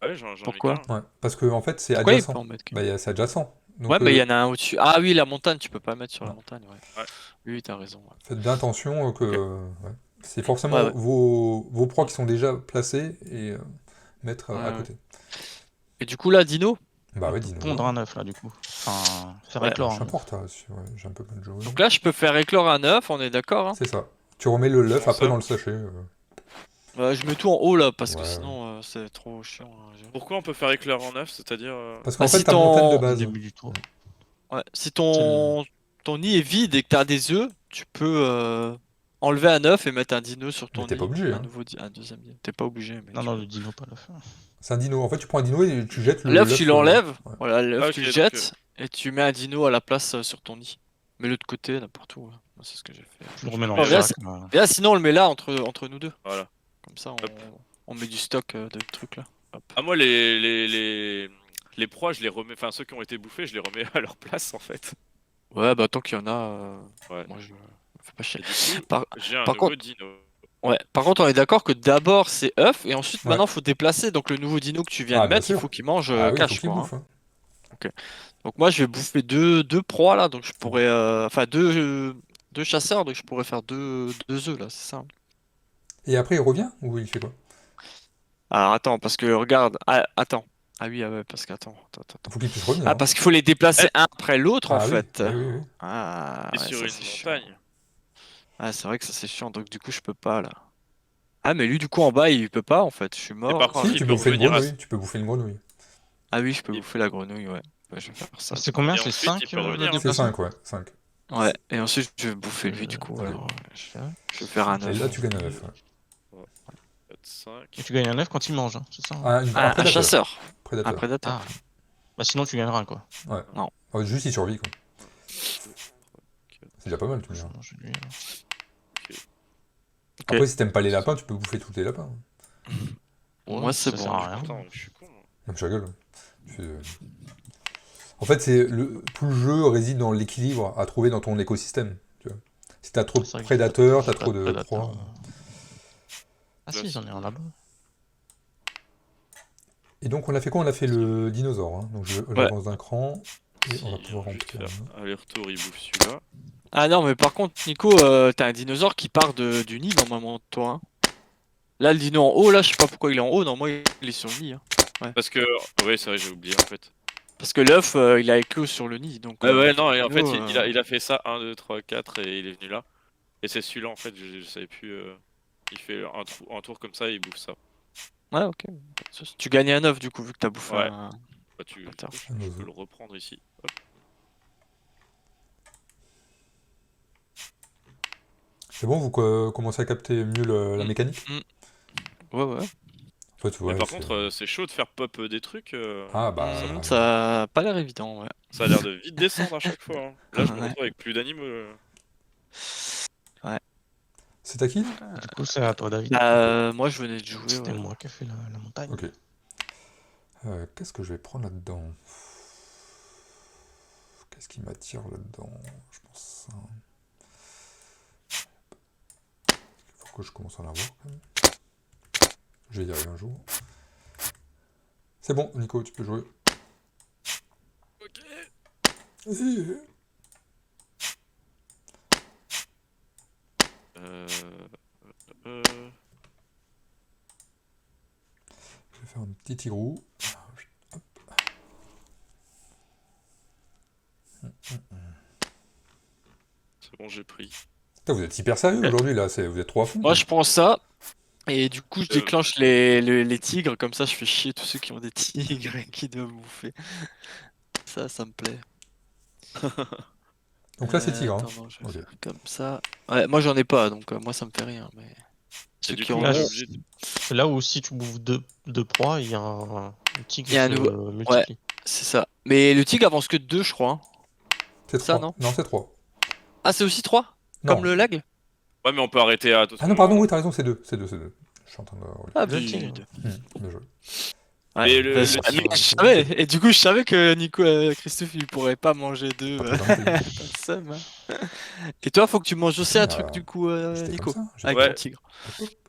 Ouais, j'en ai mis Pourquoi qu'un. Ouais, parce que en fait, c'est Pourquoi il adjacent. peut en mettre qu'un Bah, c'est adjacent. Donc, Ouais, mais il y en a un au-dessus. Ah oui, la montagne, tu peux pas mettre sur la Ouais. montagne, ouais. Ouais. Oui, t'as raison. Ouais. Faites bien attention que ouais. C'est forcément Ouais, ouais. Vos proies qui sont déjà placés et mettre à Ouais, côté. Et du coup, là, dino. Bah ouais, dino. Pondre un œuf là, du coup. Enfin, faire Ouais. éclore un œuf. J'importe, ouais, j'ai un peu mal joué. Donc là, je peux faire éclore un œuf, on est d'accord. Hein. C'est ça. Tu remets le l'œuf Comment après ça dans le sachet. Je mets tout en haut là, parce que Ouais. sinon, c'est trop chiant. Hein, Pourquoi on peut faire éclore en œuf, c'est-à-dire. Parce qu'en Bah, fait, si ta montagne de ton- Au base. début du tour. Ouais. Si ton nid est vide et que t'as des œufs, tu peux enlever un œuf et mettre un dino sur ton Mais t'es nid. pas obligé, Un, hein. un deuxième nid. T'es pas obligé. Mais Non, tu non, peux. le dino, pas l'œuf. C'est un dino. En fait, tu prends un dino et tu jettes le L'œuf, l'œuf, tu l'enlèves. ouais. Voilà, l'œuf, Ah, ok, tu le donc, jettes et tu mets un dino à la place sur ton nid. Mais l'autre côté, n'importe où. Hein. Moi, c'est ce que j'ai fait. Je le remets dans Oh, le viens, sac. Et là, sinon, on le met là entre nous deux. Voilà. Comme ça, Hop. on On met du stock de trucs là. Hop. Ah, moi, les proies, je les remets. Enfin, ceux qui ont été bouffés, je les remets à leur place en fait. Ouais, bah tant qu'il y en a, Ouais. moi je me fais pas chier. Et du coup, Par, j'ai un par nouveau contre, dino. ouais, par contre, on est d'accord que d'abord c'est œuf et ensuite Ouais. maintenant faut déplacer. Donc le nouveau dino que tu viens Ah, de bien mettre, il sûr. faut qu'il mange Ah oui, il faut cash qu'il quoi. bouffe. Hein. Donc moi je vais bouffer deux proies là, donc je pourrais, enfin deux chasseurs, donc je pourrais faire deux œufs là, c'est ça. Et après, il revient ou il fait quoi? Alors attends, parce que regarde, attends. Ah oui, ah ouais, parce qu'attends, Il faut qu'il puisse revenir. Ah Hein. parce qu'il faut les déplacer un après l'autre en Ah oui, fait. oui, oui, oui. Ah Et ouais, sur ça une c'est chiant. montagne. Ah c'est vrai que ça c'est chiant, donc du coup je peux pas là. Ah mais lui du coup en bas il peut pas en fait, je suis Et par mort. contre, Si, il tu peut peux bouffer une revenir à. grenouille. Tu peux bouffer une grenouille. Ah oui, je peux Et- bouffer la grenouille, ouais. Ouais, je vais faire ça. C'est combien? Et C'est ensuite, 5 il peut le revenir, hein. C'est déplacement? 5, ouais. 5. Ouais, et ensuite je vais bouffer lui du coup. ok. Alors, je vais faire un Et œuf. là, tu gagnes un œuf. Ouais. 4, 5. Et tu gagnes un œuf quand il mange, hein, c'est ça? Un Un prédateur. chasseur, un Prédateur. prédateur. Ah. Bah sinon tu gagneras quoi. Ouais. Non. Ouais, juste, il survit, quoi. C'est déjà pas mal, tu me Je diras. mange lui, Ok. Après, si t'aimes pas les lapins, tu peux bouffer tous les lapins. Ouais, Moi c'est ça bon. sert à rien. Attends, je suis con. Moi. Non, je rigole. En fait, tout le jeu réside dans l'équilibre à trouver dans ton écosystème. Tu vois. Si t'as trop de C'est vrai que prédateurs, t'as j'ai pas trop de prédateur. proies. Ah si, j'en ai un là-bas. Et donc, on a fait quoi? On a fait le dinosaure. Hein. Donc, j'avance d'un cran. Et on va Si, pouvoir je vais te remplir. faire aller-retour, il bouffe celui-là. Ah non, mais par contre, Nico, t'as un dinosaure qui part du nid normalement, toi. Hein. Là, le dino en haut, là, je sais pas pourquoi il est en haut. Normalement, il est sur le nid. Hein. Parce que. Ouais, c'est vrai, j'ai oublié en fait. Parce que l'œuf, il a éclos sur le nid. Donc, Ouais, non, et en fait, dino, il a fait ça 1, 2, 3, 4 et il est venu là. Et c'est celui-là en fait, je savais plus. Il fait un tour comme ça et il bouffe ça. Ouais, ok. Tu gagnes un œuf du coup, vu que t'as bouffé Ouais. un. Bah, je Un peux oiseau. le reprendre ici. Hop. C'est bon, vous commencez à capter mieux la mécanique? Ouais, ouais. En fait, ouais, Mais par c'est- contre, c'est chaud de faire pop des trucs. Ah, bah. Ça a pas l'air évident, ouais. Ça a l'air de vite descendre à chaque fois. Hein. Là, je me Ouais. retrouve avec plus d'animaux. C'est à qui? Du coup c'est à toi David. Moi, je venais de jouer. C'était Ouais. moi qui ai fait la montagne. Ok. Qu'est-ce que je vais prendre là-dedans? Qu'est-ce qui m'attire là-dedans? Je pense ça. Il faut que je commence à en avoir quand même. Je vais y arriver un jour. C'est bon, Nico, tu peux jouer. Ok. Vas-y. Je vais faire un petit tigrou. Hop. C'est bon, j'ai pris. Putain, vous êtes hyper sérieux aujourd'hui là, vous êtes trop à fond. Moi, quoi. je prends ça. Et du coup, je Euh, déclenche les tigres. Comme ça, je fais chier tous ceux qui ont des tigres et qui doivent bouffer. Ça me plaît. Donc là, c'est tigre. Hein. Attends, non, je vais Ok. faire comme ça. Ouais, moi, j'en ai pas, donc moi, ça me fait rien. Mais ceux du qui coup, en là, ont. je suis obligé de- C'est là où si tu bouffes deux proies, il y a un tigre Il y a un qui se nouveau- multiplie. C'est ça. Mais le tigre avance que de 2, je crois. Hein. C'est Ça, 3. non c'est 3. Ah, c'est aussi 3? Non. Comme le lag? Ouais, mais on peut arrêter à. Ah non, pardon, oui, t'as raison, c'est 2. C'est 2, c'est 2. Je suis en train de. oui. Ah, Le puis- tigre. Bien joué. Ouais. Mais le Bah, tigre, mais je savais. Et du coup, je savais que Nico, Christophe, il pourrait pas manger 2. Pas présenté. Pas le seum, hein. Et toi, faut que tu manges aussi un truc, du coup, J'étais Nico. comme ça. Avec Ouais. ton tigre.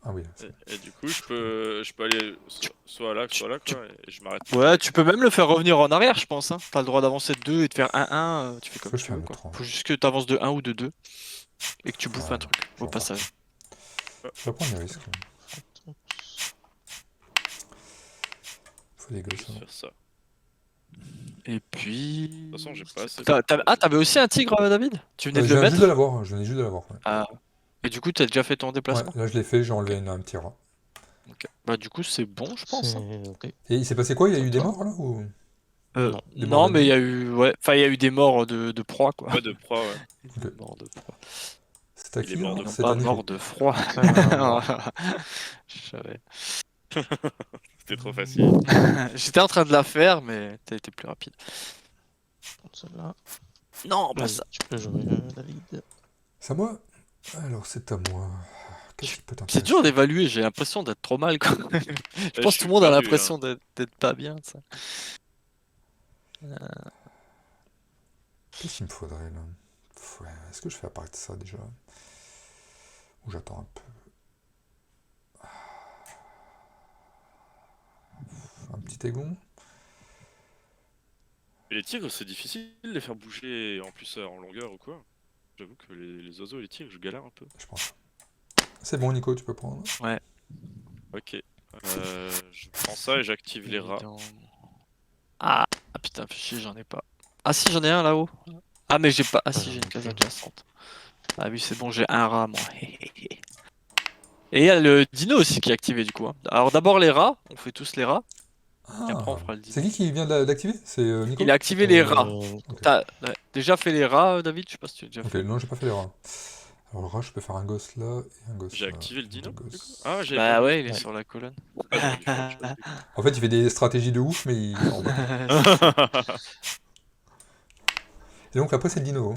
Ah oui. Et du coup, je peux aller soit là, soit là, quoi. Et je m'arrête. Ouais, tu peux même le faire revenir en arrière, je pense. Hein. T'as le droit d'avancer de 2 et de faire 1-1. Tu fais comme Faut que tu je veux. fasse Quoi. le 3. Faut juste que t'avances de 1 ou de 2 et que tu bouffes Voilà, un truc au je passage. Je vais prendre des risques. Faut des gosses. Je vais faire ça. Et puis. De toute façon, j'ai pas assez. T'avais aussi un tigre, David? Tu venais Je de le viens mettre? juste de l'avoir. Je venais juste de l'avoir. Ouais. Ah. Et du coup, t'as déjà fait ton Ouais, déplacement? là, je l'ai fait. J'ai enlevé un petit rat. Ok. Bah, du coup, c'est bon, je pense. Hein. C'est ok. Et il s'est passé quoi? Il y a eu des Toi. morts là ou... Non. Des Non, morts mais il d'ennemis. y a eu. Ouais. Enfin, il y a eu des morts de proie, quoi. Ouais, de proie, ouais. Ok. Des morts de proie. C'est à Il est qui mort là? de- C'est Pas à Nico. mort de froid. Je savais. C'était trop facile. J'étais en train de la faire, mais t'as été plus rapide. Prends celle-là. Non, pas Vas-y, ça. tu peux jouer David. C'est à moi? Alors, c'est à moi. qu'est-ce qui peut C'est t'intéresser? dur d'évaluer, j'ai l'impression d'être trop mal, quoi. Je pense que suis tout le monde a perdu, l'impression d'être pas bien, ça. Qu'est-ce qu'il me faudrait là? Ouais, est-ce que je fais apparaître ça déjà? Ou j'attends un peu? Un petit aigon? Et les tigres, c'est difficile de les faire bouger en plus en longueur ou quoi. J'avoue que les oiseaux et les tigres, je galère un peu. Je pense. C'est bon, Nico, tu peux prendre. Ok. Je prends ça et j'active les rats. Évident. Ah putain, fais chier, j'en ai pas. Ah si, j'en ai un là-haut. Ah mais j'ai pas. Ah si, j'ai une case adjacente. Ah oui, c'est bon, j'ai un rat, moi. Et il y a le dino aussi qui est activé du coup. Hein. Alors d'abord les rats, on fait tous les rats. Et après on fera le dino. C'est qui vient d'activer? C'est Nico? Il a activé les rats. Ok. T'as déjà fait les rats, David? Je sais pas si tu as déjà Ok, fait. non, j'ai pas fait les rats. Alors le rat, je peux faire un gosse là et un gosse J'ai là. activé le dino, Deux du coup. gosses. Ah ouais, j'avais Bah pas vu. ouais, il est Ouais. sur la colonne. Ah, j'aurais dû faire autre chose, du coup. En fait, il fait des stratégies de ouf, mais il est en bas. Et donc après, c'est le dino. Ouais,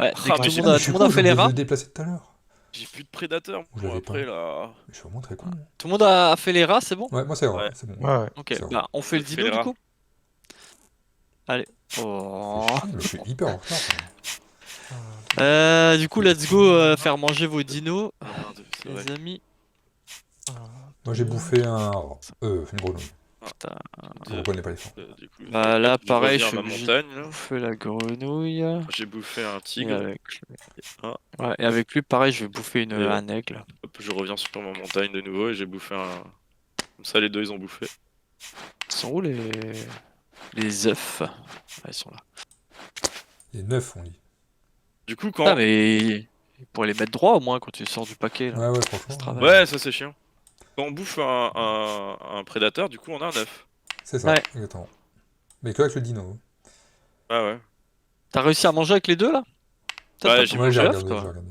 dès Ah, que mais tout j'ai- le monde a, je tout suis le monde a con, fait les je rats. le déplacer tout à l'heure. J'ai plus de prédateurs Je pour l'avais après pas. là. Mais je suis vraiment très con. Tout le monde a fait les rats, c'est bon? Ouais, moi c'est vrai, Ouais. c'est bon. Ouais, ouais. Ok, C'est vrai. bah on fait le Je fais dino les du rats. coup. Allez. Fais Oh. chier, mais je suis hyper en retard. Du coup, let's go faire manger vos dinos, Ah, merde, c'est vrai. les amis. Moi j'ai bouffé un rat. Une grenouille. Putain. Je reconnais pas les formes. Du coup, Bah là, je pareil, reviens je à suis ma obligé montagne. de Là. bouffer la grenouille. J'ai bouffé un Et tigre. avec... Ah. Ouais, et avec lui, pareil, je vais bouffer Et un aigle. hop, je reviens sur ma montagne de nouveau et j'ai bouffé un. Comme ça, les deux ils ont bouffé. Ils sont où les œufs? Ouais, ils sont là. Les 9, on dit. Du coup, quand. Ah, mais pour les mettre droit au moins quand tu sors du paquet. Là. Ouais, Ça franchement. travaille. Ouais, ça c'est chiant. Quand on bouffe un prédateur, du coup on a un œuf. C'est ça, Ouais. exactement. Mais que avec le dino. Ah ouais. T'as réussi à manger avec les deux là? Ouais, T'as j'ai pas Ouais, j'ai mangé l'œuf regardé, toi? j'ai regardé.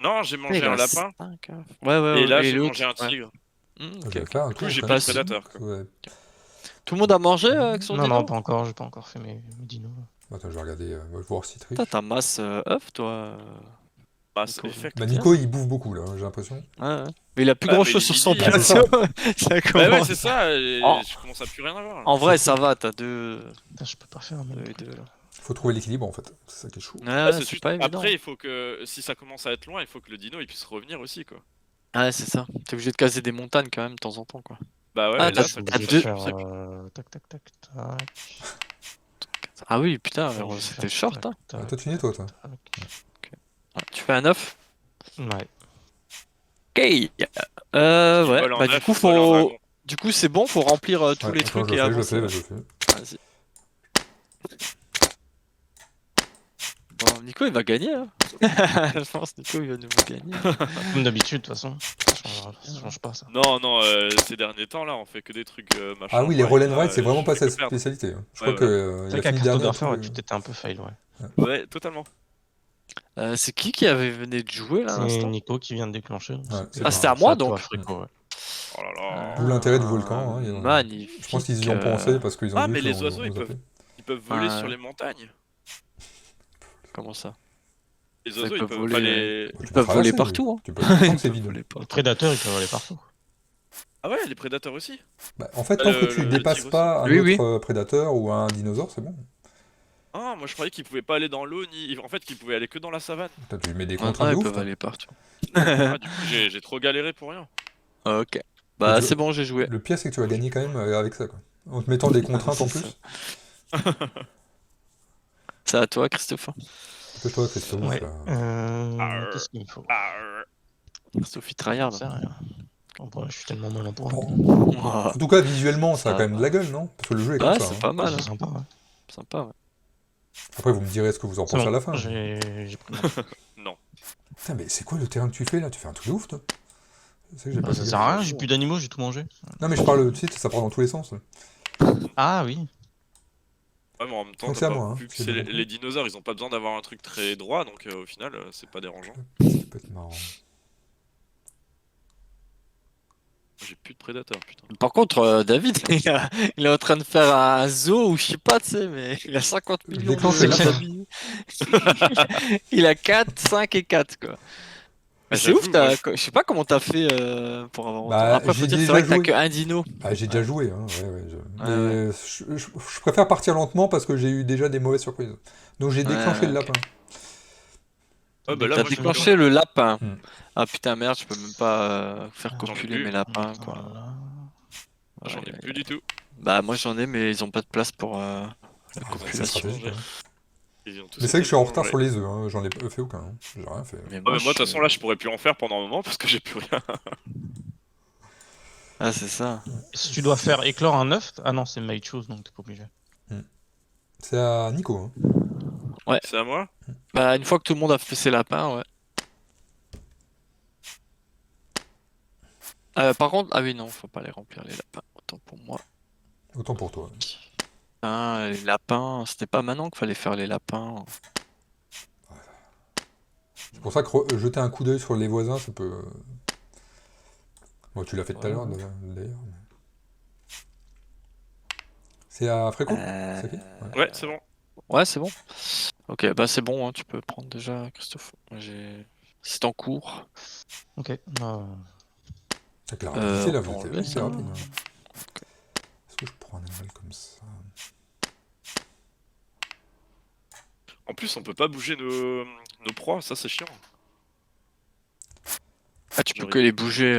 Non, j'ai mangé Il en un a lapin. 5 œufs. Ouais, Et là, et j'ai l'autre, mangé un ouais. tigre. Ok, J'avais ok. fait un Du coup, tour, j'ai quand pas même. de prédateur. Quoi. Ouais. Tout le monde a mangé avec son Non, dino? non, pas encore, j'ai pas encore fait mes dinos. Attends, je vais regarder, je vais voir si triche. Putain, t'as masse œuf toi? Bah, Nico. c'est effect. Bah, Nico, il bouffe beaucoup là, j'ai l'impression. Ouais, ouais. Mais il a plus Ah, grand mais chose il sur est son midi, hein. plateau. Ça Bah ouais, commence. c'est ça. Et Oh. je commence à plus rien avoir. Là. En vrai, ça va, t'as deux. Putain, je peux pas faire un deux même et deux, truc, là. Faut trouver l'équilibre en fait, c'est ça qui est chaud. Ouais, Ouais, ouais, c'est c'est juste- pas évident. Après, il faut que si ça commence à être loin, il faut que le dino il puisse revenir aussi quoi. Ouais, c'est ça. T'es obligé de caser des montagnes quand même de temps en temps, quoi. Bah ouais, Ah, et Là, là je ça suis le t'as obligé fait de deux- pas. faire tac tac tac tac. Ah oui, putain, Je vais c'était faire short, tac, hein. tac, Ah, toi, tu nettoies, toi. tac. Ah, tu fais un œuf? Ouais. Ok. Tu Ouais. voles un Bah du œuf, coup, tu voles un faut. dragon. Du coup, c'est bon, faut remplir tous Ouais, les attends, trucs je et le fais, je le avancer. fais, Ouais. je le fais. Vas-y. Bon, Nico, il va gagner, hein. Je pense que Nico, il va nous gagner. Comme d'habitude, de toute façon. Ça change pas ça. Non, non, ces derniers temps là, on fait que des trucs machin. Ah oui, les ouais, roll and là, ride, c'est vraiment je pas fais sa que perdre. spécialité. Hein. Je Ouais, crois ouais. qu'il C'est a qu'à fini dernier. à cartographeur, tous ouais, les- tu t'étais un peu fail, ouais. Ouais, totalement. C'est qui avait venu de jouer là à C'est l'instant? Nico qui vient de déclencher. donc Ouais, c'est c'est pas- c'était à moi, toi, donc. Frico, ouais. Oh là là. D'où l'intérêt du volcan. Hein, et, Magnifique. je pense qu'ils y ont pensé parce qu'ils ont Ah, vu mais les qu'on oiseaux, ils nous appelait. Ils peuvent voler Ouais. sur les montagnes. Comment ça? Les Ils oiseaux, ils peuvent peuvent voler, pas les. Tu peux peuvent voler traverser, partout, hein. Tu peux tant que c'est Ils vide. peuvent voler Les partout. prédateurs, ils peuvent aller partout. Ah ouais, les prédateurs aussi. Bah, en fait, tant que tu le dépasses tigre pas un Oui, autre oui. prédateur ou un dinosaure, c'est bon. Ah, moi je croyais qu'ils pouvaient pas aller dans l'eau, ni. En fait, qu'ils pouvaient aller que dans la savane. Putain, tu lui mets des Ouais, contraintes de ils ouf. peuvent toi. aller partout. Ah, du coup, j'ai trop galéré pour rien. Ok. Bah, Et tu- c'est bon, j'ai joué. Le pire, c'est que tu vas gagner quand même avec ça, quoi. En te mettant des contraintes en C'est plus. ça. C'est à toi, Christophe. Dépêche-toi, Christophe. Ouais. là. Qu'est-ce qu'il me faut? Ah, Christophe, il tryhard. Ça, rien. Oh, bah, je suis tellement malin pour Bon. rien. Oh, En tout cas, visuellement, ça a Ça quand même de la gueule, non? Parce que le jeu est comme ouais, ça. c'est Hein. pas mal. C'est Hein. sympa, ouais. Sympa, ouais. Après, vous me direz ce que vous en C'est pensez à bon, la fin. j'ai pris mon- non. Putain, mais c'est quoi le terrain que tu fais là? Tu fais un truc de ouf, toi? Je sais que j'ai Bah, pas ça fait sert à gaffe. rien, j'ai plus d'animaux, j'ai tout mangé. Non, mais je parle, tu sais, ça part dans tous les sens. là. Ah oui. Ouais, mais en même temps, Donc t'as c'est à pas moi, hein, vu que c'est c'est bien les, compris. les dinosaures, ils ont pas besoin d'avoir un truc très droit, donc au final, c'est pas dérangeant. Ça peut être marrant. J'ai plus de prédateurs, putain. Par contre, David, il est en train de faire un zoo ou je sais pas, tu sais, mais il a 50 millions Déclenche de le lapin. d'amis. Il a 4, 5 et 4, quoi. Mais c'est J'avoue, ouf, moi, je sais pas comment t'as fait pour avoir autant. Bah, Après, j'ai faut dire, c'est déjà vrai que t'as joué. que un dino. Ah, j'ai déjà joué, hein, ouais, mais Ouais. je préfère partir lentement parce que j'ai eu déjà des mauvaises surprises. Donc j'ai déclenché Ouais, le ok. lapin. ouais, bah là, T'as moi, je me déclenché le lapin. Hmm. Ah putain, merde, je peux même pas faire Ah, J'en ai copuler plus. mes lapins, quoi. Voilà. J'en ai plus du tout. Bah, moi j'en ai, mais ils ont pas de place pour la Ah, bah, c'est copulation. stratégique. changé. Hein. Ils ont tous Mais c'est vrai que je suis en été retard mangés. sur les œufs, hein. J'en ai pas fait aucun. Hein. J'ai rien fait. Mais Ouais, moi, mais moi, de toute je... façon, là, je pourrais plus en faire pendant un moment parce que j'ai plus rien. Ah, c'est ça. Si tu dois faire éclore un œuf, ah non, c'est made chose, donc t'es pas obligé. C'est à Nico. Hein. C'est à moi? Bah, une fois que tout le monde a fait ses lapins, ouais. Par contre, ah oui, non, faut pas les remplir les lapins. Autant pour moi. Autant pour toi. Ah, les lapins, c'était pas maintenant qu'il fallait faire les lapins. C'est pour ça que jeter un coup d'œil sur les voisins, ça peut. Bon, tu l'as fait tout à Ouais, l'heure, ouais. d'ailleurs. C'est à Fréco Euh, C'est qui Ouais, c'est bon. Ouais, c'est bon. Ok, bah c'est bon, hein, tu peux prendre déjà, Christophe. C'est en cours. Ok. Avec la rapidité, là, On peut vous êtes enlever c'est ça. rapide. Hein. Est-ce que je prends un animal comme ça En plus, on peut pas bouger nos proies, ça c'est chiant. Ah, tu peux que les bouger.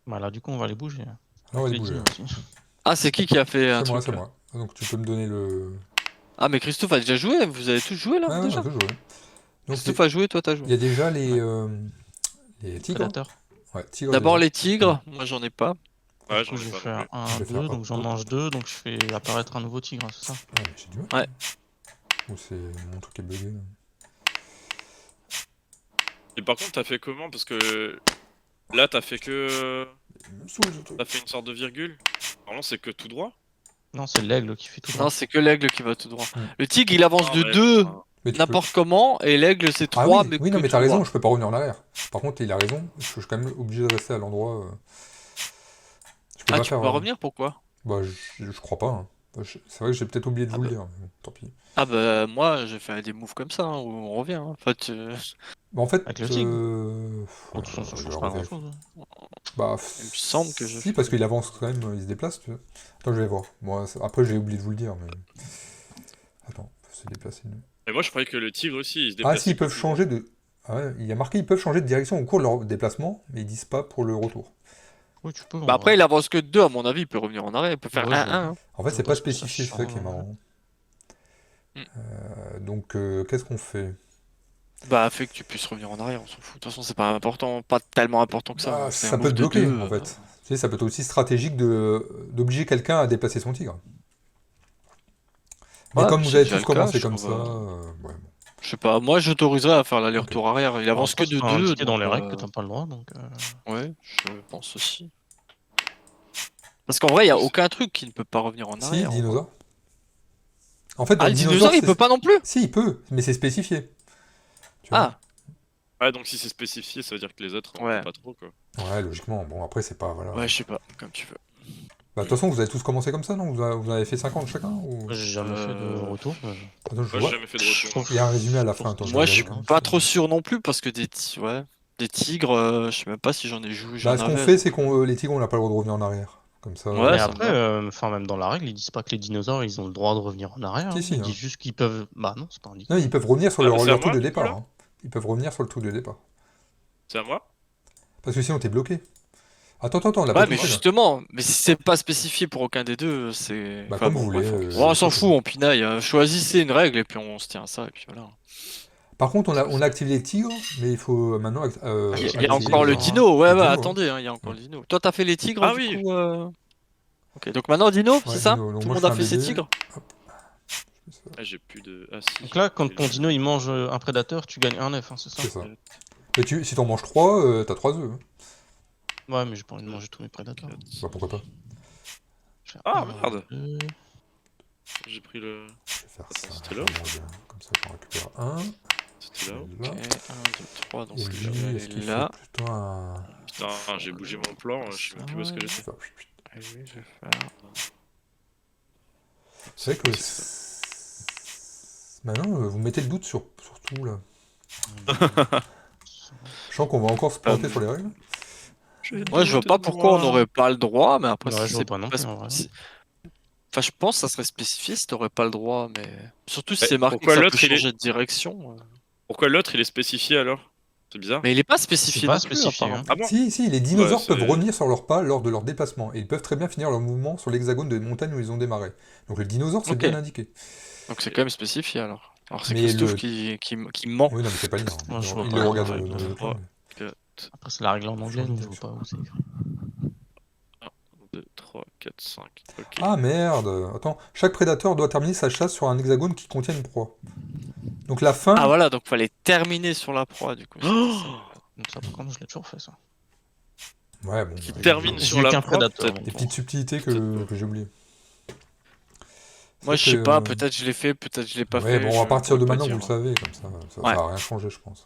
Voilà, du coup, on va les bouger. Ah, on va Avec les bouger. dinos aussi. Ah, c'est qui a fait un C'est moi, truc c'est là moi. Donc tu peux me donner le. Ah, mais Christophe a déjà joué, vous avez tous joué là Ah, on déjà a tout joué. Donc Christophe a joué, toi t'as il joué. y a déjà les tigres. Prédateur. Ouais, tigres D'abord déjà. les tigres, moi j'en ai pas. Ouais, Du j'en coup, je ai vais pas non faire plus. un, Je vais faire 2, donc j'en hop. mange 2, donc je fais apparaître un nouveau tigre, c'est ça? Ah, mais j'ai du mal. Ouais. Ou c'est mon truc est bugué. Là. Et par contre, t'as fait comment? Parce que là, t'as fait que. Il me saoule, ce truc. T'as fait une sorte de virgule. Normalement, c'est que tout droit. Non, c'est l'aigle qui fait tout droit. Non, c'est que l'aigle qui va tout droit. Hmm. Le tigre il avance Non, de mais- 2 enfin, Mais tu peux. n'importe comment, et l'aigle c'est Ah 3 oui, mais oui, non, que mais tout t'as raison, droit. je peux pas revenir en arrière. Par contre, il a raison, je suis quand même obligé de rester à l'endroit. Je peux Ah, pas tu faire. peux pas revenir, pourquoi? Bah, je crois pas. Hein. Bah, c'est vrai que j'ai peut-être oublié de Ah vous le bah. dire. Mais bon, tant pis. Ah bah moi j'ai fait des moves comme ça, hein, où on revient. Hein. En fait, Bah, en fait. Avec le tigre. Ouais, De toute façon, ça je vais change pas revérifier. grand-chose. Bah, il me semble que je si, fais. parce qu'il avance quand même, il se déplace. Tu vois. Attends, je vais voir. Moi, après, j'ai oublié de vous le dire, mais. Attends, faut se déplacer. Et moi, je croyais que le tigre aussi, il se Ah, déplaçait. si, ils que peuvent tout changer de. Ah ouais, il y a marqué, ils peuvent changer de direction au cours de leur déplacement, mais ils disent pas pour le retour. Oui, tu peux. Bah après il avance que de 2 à mon avis, il peut revenir en arrière, il peut faire Ouais, 1-1. Hein. En fait, Je c'est vois pas ce que ça spécifié, c'est ça qui est change. marrant. Mm. Donc, qu'est-ce qu'on fait Bah fait que tu puisses revenir en arrière, on s'en fout. De toute façon c'est pas important, pas tellement important que ça. Bah, Hein. C'est un ça peut move te de bloquer, 2. en fait. Tu sais, ça peut être aussi stratégique d'obliger quelqu'un à déplacer son tigre. Mais Ouais, comme mais vous c'est avez déjà tous le cas, commencé je comme trouve, ça, ouais, bon. Je sais pas, moi j'autoriserais à faire l'aller-retour arrière. Il avance que de 2. indiqué dans donc, les règles que t'as pas le droit, donc. Ouais, je pense aussi. Parce qu'en vrai, il y a aucun truc qui ne peut pas revenir en Si, arrière. en vrai. dinosaure. En fait, dans Ah, le le dinosaure, il c'est- peut pas non plus? Si, il peut, mais c'est spécifié. Tu vois Ah, Ouais, donc si c'est spécifié, ça veut dire que les autres, on Ouais. peut pas trop, quoi. Ouais, logiquement. Bon, après, c'est pas. Voilà. ouais, je sais pas, comme tu veux. Bah, de toute façon, vous avez tous commencé comme ça, non vous avez fait 50 chacun ou... J'ai jamais fait de retour. Attends, je Moi, j'ai vois. jamais fait de retour. Il y a un résumé à la fin. Attends, je vais Moi, je regarder suis quand même. pas trop sûr non plus parce que des tigres, je sais même pas si j'en ai joué. Bah, J'en ce qu'on avais. fait, c'est qu'on les tigres, on n'a pas le droit de revenir en arrière. Comme ça. Ouais, Mais ça me après, va. enfin, même dans la règle, ils disent pas que les dinosaures, ils ont le droit de revenir en arrière. Si, Hein. si, Ils hein. disent juste qu'ils peuvent. Bah non, c'est pas indiqué. Non, ils peuvent revenir sur Ah, mais leur c'est à truc moi, de du coup, départ. là Hein. Ils peuvent revenir sur le truc de départ. C'est à moi? Parce que sinon, t'es bloqué. Attends, on l'a Ouais, pas mais touché là. justement, mais si c'est pas spécifié pour aucun des deux, c'est. Bah, Enfin comme bon, vous bref, voulez, Bon, on s'en c'est fout, tout. on pinaille. Choisissez une règle et puis on se tient à ça et puis voilà. Par contre, on a activé les tigres, mais il faut maintenant Il y a activer encore le les- dino, ouais, le ouais, dino, hein. attendez, hein, il y a encore Mm. le dino. Toi, t'as fait les tigres Ah du oui. coup Ok, donc maintenant dino, c'est Ouais, ça? dino. Donc Tout le moi, monde je a fais un fait ses bébé. tigres? Hop. Je fais ça. Ah, j'ai plus de. Ah, si. Donc là, quand Et ton le- dino il mange un prédateur, tu gagnes un œuf, hein, c'est ça? C'est ça. Mais si t'en manges 3, t'as 3 œufs. Hein. Ouais, mais j'ai pas envie de manger tous mes prédateurs. Bah, pourquoi pas. Je vais Ah, un, merde. 2. J'ai pris le. Je vais faire Attends, ça. c'était là? Je vais manger un. Comme ça, j'en récupère un. C'était là-haut. Là. Ok, 1, 2, 3, donc Et je lui, vais est-ce aller qu'il là. faut plutôt un. Putain, j'ai bougé mon plan, je sais même plus où est-ce que Je vais j'étais. faire- Et lui, je vais faire. C'est vrai que. Maintenant, vous mettez le doute sur tout là. Sachant qu'on va encore se planter sur les règles. Moi, je vois pas pourquoi on n'aurait pas le droit, mais après, Ouais, si je vois c'est pas non pas plus, en vrai. Enfin, je pense que ça serait spécifié si t'aurais pas le droit, mais surtout si Mais c'est marqué que pourquoi ça peut l'autre, il est- changer de direction. Pourquoi l'autre il est spécifié alors? C'est bizarre. Mais il est pas C'est spécifié pas non plus, spécifié, apparemment. Ah bon? Si, les dinosaures Bah, peuvent c'est- revenir sur leurs pas lors de leur déplacement, et ils peuvent très bien finir leur mouvement sur l'hexagone des montagnes où ils ont démarré. Donc le dinosaure, c'est Ok. bien indiqué. Donc c'est quand même spécifié alors. Alors c'est Mais Christophe le- qui ment. Oui, non, mais c'est pas lire. Moi, je vois Il pas, le en regarde fait, dans les trois. documents. Après, c'est la règle en anglais, Changer donc je vois d'action. pas où c'est écrit. 2, 3, 4, 5. Ok. Ah merde, attends, chaque prédateur doit terminer sa chasse sur un hexagone qui contient une proie. Donc la fin, Ah voilà, donc fallait terminer sur la proie du coup. c'était ça. Donc ça, par contre, je l'ai toujours fait, ça. ouais, bon, Qui bah, termine J'ai sur eu la qu'un proie, prédateur, peut-être. des donc. petites subtilités que j'ai oubliées. Moi C'est je sais que, pas, peut-être je l'ai fait, peut-être je l'ai pas ouais, fait. bon, à je partir de pourrais pas maintenant, vous dire. le savez, comme ça Ouais. va rien changer, je pense.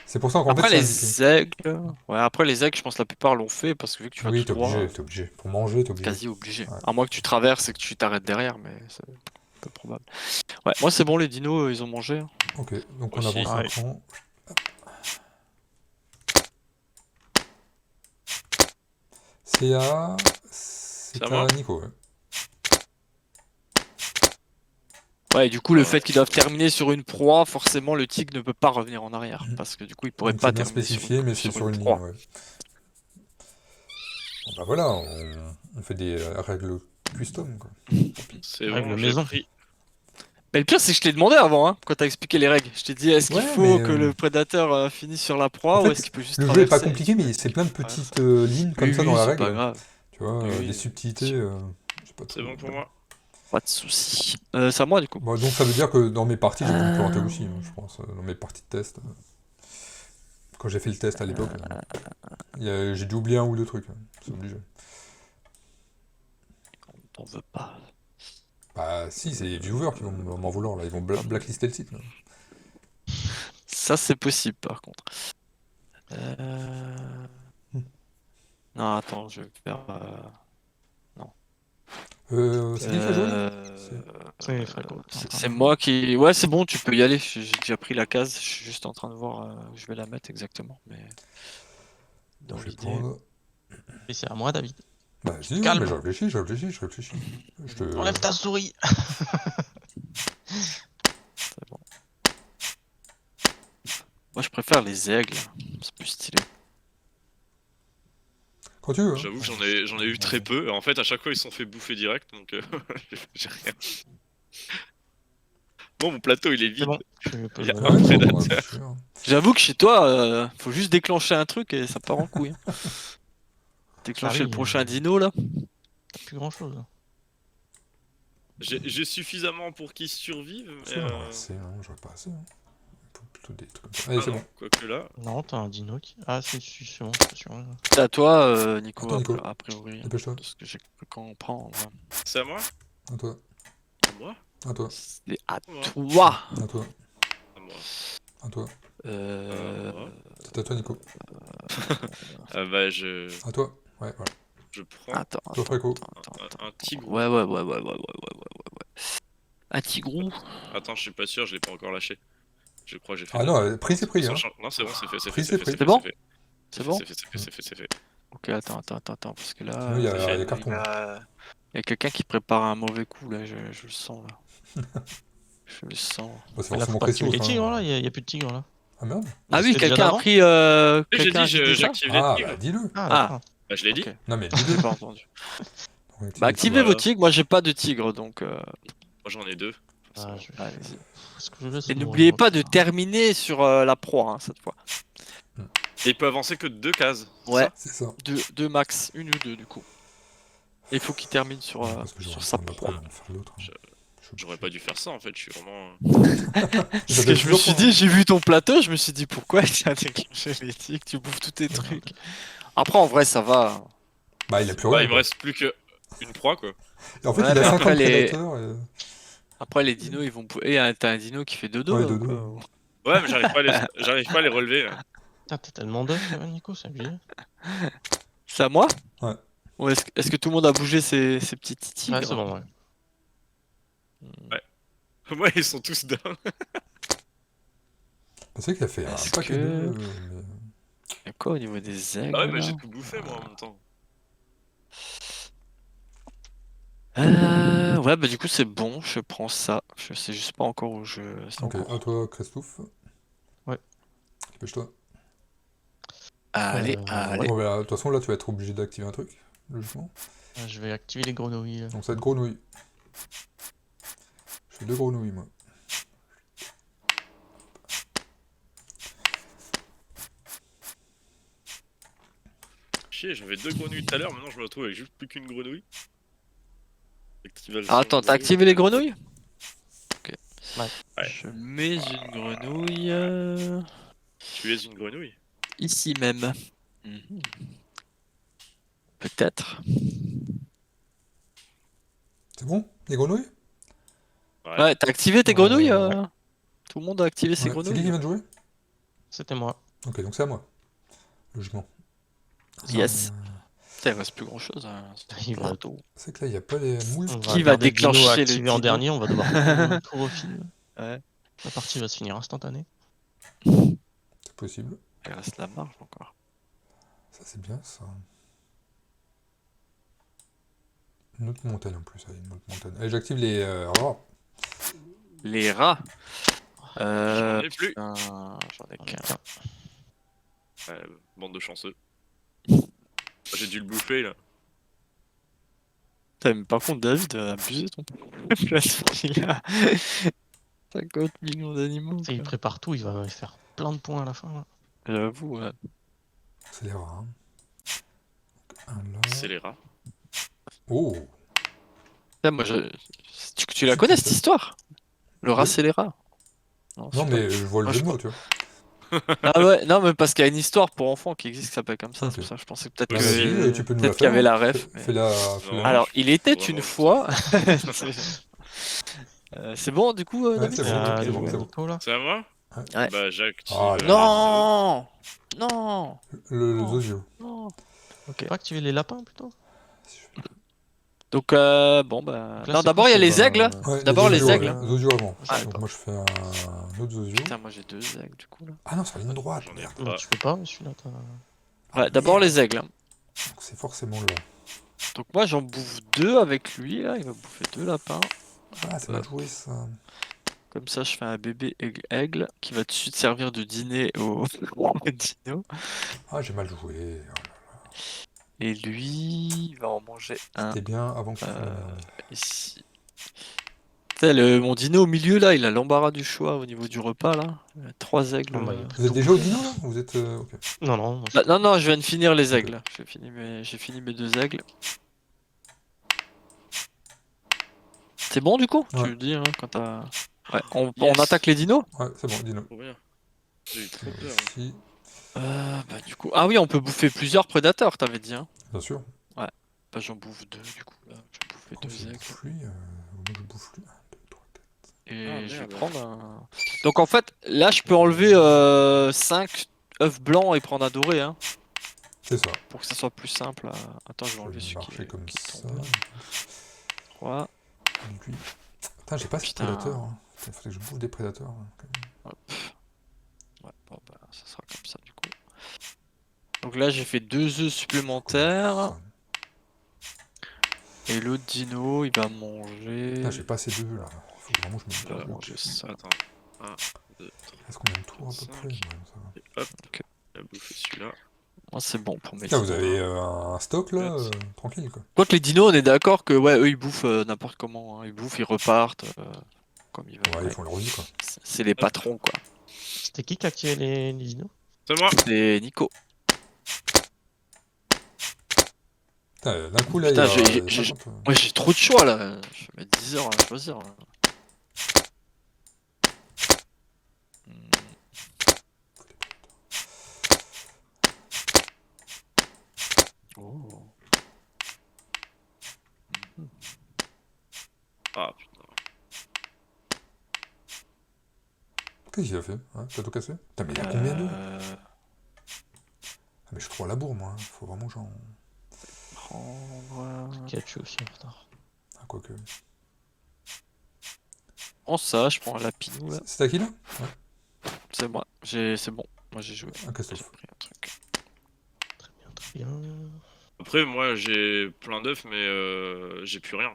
C'est pour ça qu'en fait, Après c'est indiqué. les aigles, ouais, après les aigles, je pense que la plupart l'ont fait parce que vu que tu vas Oui, tout droit, t'es obligé. Pour manger, t'es obligé. quasi obligé. Ouais. À moins que tu traverses et que tu t'arrêtes derrière, mais c'est peu probable. Ouais, moi c'est bon, les dinos, ils ont mangé. Hein. Ok, donc on Aussi. avance un Ouais. cran. C'est à à moi Nico. Ouais. Ouais, et du coup, le fait qu'ils doivent terminer sur une proie, forcément, le tigre ne peut pas revenir en arrière. Parce que du coup, il pourrait Donc pas c'est bien terminer spécifié, mais c'est sur une ligne. proie. Ouais. Bon, bah voilà, on fait des règles custom. Quoi. C'est Règle bon, j'ai maison. pris. Mais le pire, c'est que je t'ai demandé avant, hein, quand t'as expliqué les règles. Je t'ai dit, est-ce qu'il Ouais, faut mais, que le prédateur finisse sur la En proie ou fait, est-ce qu'il peut juste le jeu est pas traverser? compliqué, Tu m'as mais dit c'est qu'il plein de pouvait traverser. petites lignes comme Oui, ça dans oui, la c'est règle. pas grave. Tu vois, Oui, des oui, subtilités. J'ai pas C'est trop- bon pour moi. Pas de soucis. C'est à moi, du coup. Bon, donc ça veut dire que dans mes parties, j'ai pu me planter aussi, hein, je pense. Dans mes parties de test. Quand j'ai fait le test à l'époque, j'ai dû oublier un ou deux trucs. Hein, c'est obligé. T'en veux pas. Bah si, c'est les viewers qui vont m'en vouloir là, ils vont blacklister le site. Là. Ça, c'est possible, par contre. Non, attends, je vais faire... C'est qui qui a joué là C'est Franco. C'est moi qui. Ouais, c'est bon, tu peux y aller. J'ai déjà pris la case. Je suis juste en train de voir où je vais la mettre exactement. Mais dans Je vais l'idée. prendre... Et c'est à moi, David. Bah je dis, Calme. mais je réfléchis. Je te... Enlève ta souris. C'est bon. Moi, je préfère les aigles. C'est plus stylé. Quand tu veux. Hein. J'avoue que j'en ai eu très peu. En fait, à chaque fois, ils se sont fait bouffer direct, donc j'ai rien. Bon, mon plateau, il est C'est vide. bon. Je peux Il y a le Ouais, un voir. prédateur. bon, bien sûr. J'avoue que chez toi, faut juste déclencher un truc et ça part en couille. Hein. Déclencher arrive, le prochain dino là. Plus grand chose. J'ai suffisamment pour qu'ils survivent, mais. Ça, assez, hein, j'aurais pas assez. Hein. Plutôt des trucs comme ça. Allez, c'est non, bon. quoique là. Non, t'as un dino qui. Ah, c'est bon, c'est sûr. C'est à toi, Nico, Attends, Nico. a priori. Dépêche-toi. De ce que j'ai cru comprendre. C'est à moi? À toi. À moi? À toi. C'est à moi. toi. À toi. À moi. À toi. Moi. C'est à toi, Nico. Bah, je À toi. Ouais, voilà. prends Attends, Toi, Fréco. un tigre. Ouais. Un tigrou. Attends, je suis pas sûr, je l'ai pas encore lâché. Je crois que j'ai fait. Ah non, pris c'est pris. Hein. Non, c'est bon, c'est fait, c'est Pris, fait, c'est c'est pris. fait. C'est bon fait. C'est bon C'est fait. Ok, attends, parce que là, Sinon, il y a les cartons. il y a quelqu'un qui prépare un mauvais coup, là, je le sens, là. Je le sens. Bah, c'est Mais là, forcément faut pas activer précis. les tigres, là. Il y a plus de tigres, là. Ah merde. Ah oui, C'était déjà quelqu'un a d'avant pris... J'ai quelqu'un a dit, vidé ça j'active les Ah, tigres. bah dis-le. Ah, Ah. d'accord. Bah, je l'ai dit. Ok, Non, mais j'ai dis-le. pas entendu. Ouais, Bah, activez Voilà. vos tigres, moi j'ai pas de tigre, donc... Moi, j'en ai deux. Ah, allez-y. Est-ce que je laisse Et mon n'oubliez remote, pas de là terminer sur la proie, hein, cette fois. Et il peut avancer que de 2 cases. c'est Ouais, ça C'est ça. deux max, une ou deux, du coup. Et il faut qu'il termine sur, Parce que j'aurais sur sa prendre proie. après, on va faire l'autre. Hein. J'aurais pas dû faire ça en fait, je suis vraiment. Parce que je me suis dit, j'ai vu ton plateau, je me suis dit pourquoi tu as déclenché les tigres, tu bouffes tous tes trucs. Après, en vrai, ça va. Bah, il a plus Bah, rien. il me quoi. reste plus que une proie quoi. Et en fait, Ouais, il mais a 50 après, les- prédateurs. Et... Après, les dinos, ils vont. Et t'as un dino qui fait dodo. Ouais, là, dodo. ou quoi Ouais, mais j'arrive pas à les relever. Là. Putain, t'as tellement d'œufs, Nico, c'est abusé. C'est à moi Ouais. Ou est-ce que tout le monde a bougé ses petits tigres Ouais, c'est bon, ouais. Moi, ils sont tous down. C'est vrai qu'il a fait un Est-ce paquet que- de... mais- Il y a quoi au niveau des aigles Ah ouais, mais là j'ai tout bouffé moi en même temps. Ouais, bah du coup c'est bon, je prends ça. Je sais juste pas encore où je. C'est Ok, encore. à toi, Christophe. Ouais. Dépêche-toi. Allez, Ouais. allez. Bon, bah, de toute façon, là, tu vas être obligé d'activer un truc, logiquement. Je vais activer les grenouilles. Donc, ça va être grenouille. Je fais 2 grenouilles, moi. Chier, j'avais 2 grenouilles tout à l'heure, maintenant je me retrouve avec juste plus qu'une grenouille. Activation Ah, attends, t'as grenouille. activé les grenouilles? Ok. Ouais. Ouais. Je mets une grenouille Tu es une grenouille. ici même. Mhm. Peut-être. C'est bon, les grenouilles? Ouais. Ouais, t'as activé tes grenouilles Ouais. Tout le monde a activé ses Ouais. C'est qui grenouilles? vient de jouer? C'était moi. Ok, donc c'est à moi. Logiquement. Yes. Euh, Putain, il reste plus grand chose. Il va- c'est que là, il n'y a pas les moules. On Qui va garder le dino déclencher le activé en dino dernier, on va devoir tout refiler. Ouais. La partie va se finir instantanée. C'est possible. Il reste la marge encore. Ça, c'est bien, ça. Une autre montagne en plus. Allez, une autre montagne. Allez, j'active les... Les rats. J'en ai plus. Putain, j'en ai qu'un. Bande de chanceux. J'ai dû le bouffer là. Putain, mais par contre, David a abusé ton placement. Il a 50 millions d'animaux. Tu sais, il quoi. prépare tout, il va faire plein de points à la fin. Là. J'avoue, ouais. C'est les rats. Hein. Donc, un là. C'est les rats. Oh! Putain, moi, tu la connais cette histoire? Le rat, Oui. c'est les rats. Non, c'est mais je vois le Moi, jeu je de mots, tu vois. Ah ouais, non, mais parce qu'il y a une histoire pour enfants qui existe qui s'appelle comme ça. Ok. C'est pour ça que je pensais peut-être Bah, Bah, si. vas-y, tu peux nous la peut-être qu'il y faire. avait la hein. ref. mais- Fais-la. Non. Alors, il était Vraiment, une je fois. C'est bon, du coup, Ouais, David? c'est bon, Ok, c'est je bon, vois. c'est bon. Nico, là. C'est à moi? Ouais. Bah j'active. Ah, les Non! Non! Le Non. Zozio. Non! Ok. Tu peux activer les lapins plutôt? Donc, bon, bah. Donc là, Non, c'est d'abord, il y a plus, les aigles. Ouais, D'abord, les Zozio, aigles. ouais. Zozio avant. Je savais Donc pas. moi, je fais un autre Zozio. Putain, moi j'ai 2 aigles du coup là. Ah non, c'est la ligne droite. J'en ai Merde. pas. Donc, tu peux pas, celui-là. Ouais, d'abord les aigles. Donc c'est forcément là. Donc, moi j'en bouffe 2 avec lui là. Il va bouffer 2 lapins. Ah, c'est mal joué, ça. Comme ça, je fais un bébé aigle qui va tout de suite servir de dîner au au dino. Ah, j'ai mal joué. Oh là. Et lui, il va en manger un C'était bien avant que tu fasses la euh, merde. ici. Tu sais, mon dino au milieu là, il a l'embarras du choix au niveau du repas là. 3 aigles. Ah, bah, il a Vous êtes déjà au dino, là? Vous êtes... ok. Non, non. Moi, Bah, non, je viens de finir les Ok. aigles. J'ai fini mes 2 aigles. C'est bon du coup? Tu Ouais. le dis hein, quand t'as. Ouais, on Yes. attaque les dinos? Ouais, c'est bon, dino. Trop bien. J'ai eu trop peur. Ici, Bah du coup. Ah oui, on peut bouffer plusieurs prédateurs, t'avais dit hein. bien sûr. Bah j'en bouffe 2 du coup là. Je vais bouffer Oh, 2 je aigles. bouffe lui. Moi, je bouffe lui. 1, 2, 3, 4. Et Ah, je vais merde. prendre un. Donc en fait, là je peux enlever 5 œufs blancs et prendre un doré hein. C'est ça. Pour que ça soit plus simple. Attends, je vais Je enlever vais celui marcher comme qui ça. tombe. 3. Lui. Putain, j'ai pas assez de Putain. prédateurs. Hein. Putain, faudrait que je bouffe des prédateurs. Hein, quand même. Ouais, bon bah ça sera comme ça du coup. Donc là j'ai fait 2 œufs supplémentaires. Ça. Et l'autre dino il va manger. Putain, j'ai pas assez d'œufs là. Faut que vraiment je Il va me manger ça. Attends. 1, 2, 3, Est-ce qu'on a le tour à peu 5. près? Ouais, ça va. et hop. Ok. Il a bouffé celui-là. Moi c'est bon pour mes Putain, vous dinos. avez un stock là, Merci. tranquille quoi. Quoique les dinos, on est d'accord que ouais, eux ils bouffent n'importe comment. Hein. Ils bouffent, ils repartent comme ils veulent. Ouais, Ouais. ils font leur vie quoi. C'est les patrons quoi. C'était qui a activé les dinos? C'est moi. C'est Nico. Putain, d'un coup là, Putain, il y a j'ai- 50, Moi j'ai trop de choix là. Je vais mettre 10 heures à choisir. Là. Hmm. Oh. Ah putain. Qu'est-ce qu'il a fait? Hein, t'as tout cassé? Putain, mais il a combien d'œufs? Euh, Ah, mais je suis trop à la bourre moi. Hein. Faut vraiment que j'en. prendre. Qui a tué aussi en retard. Ah, quoique. Prends ça, je prends un lapinou là. C'est à qui là? Ouais, C'est moi. C'est bon. Moi j'ai joué. un J'ai Christophe. pris un truc. Bien. Après, moi, j'ai plein d'œufs, mais j'ai plus rien.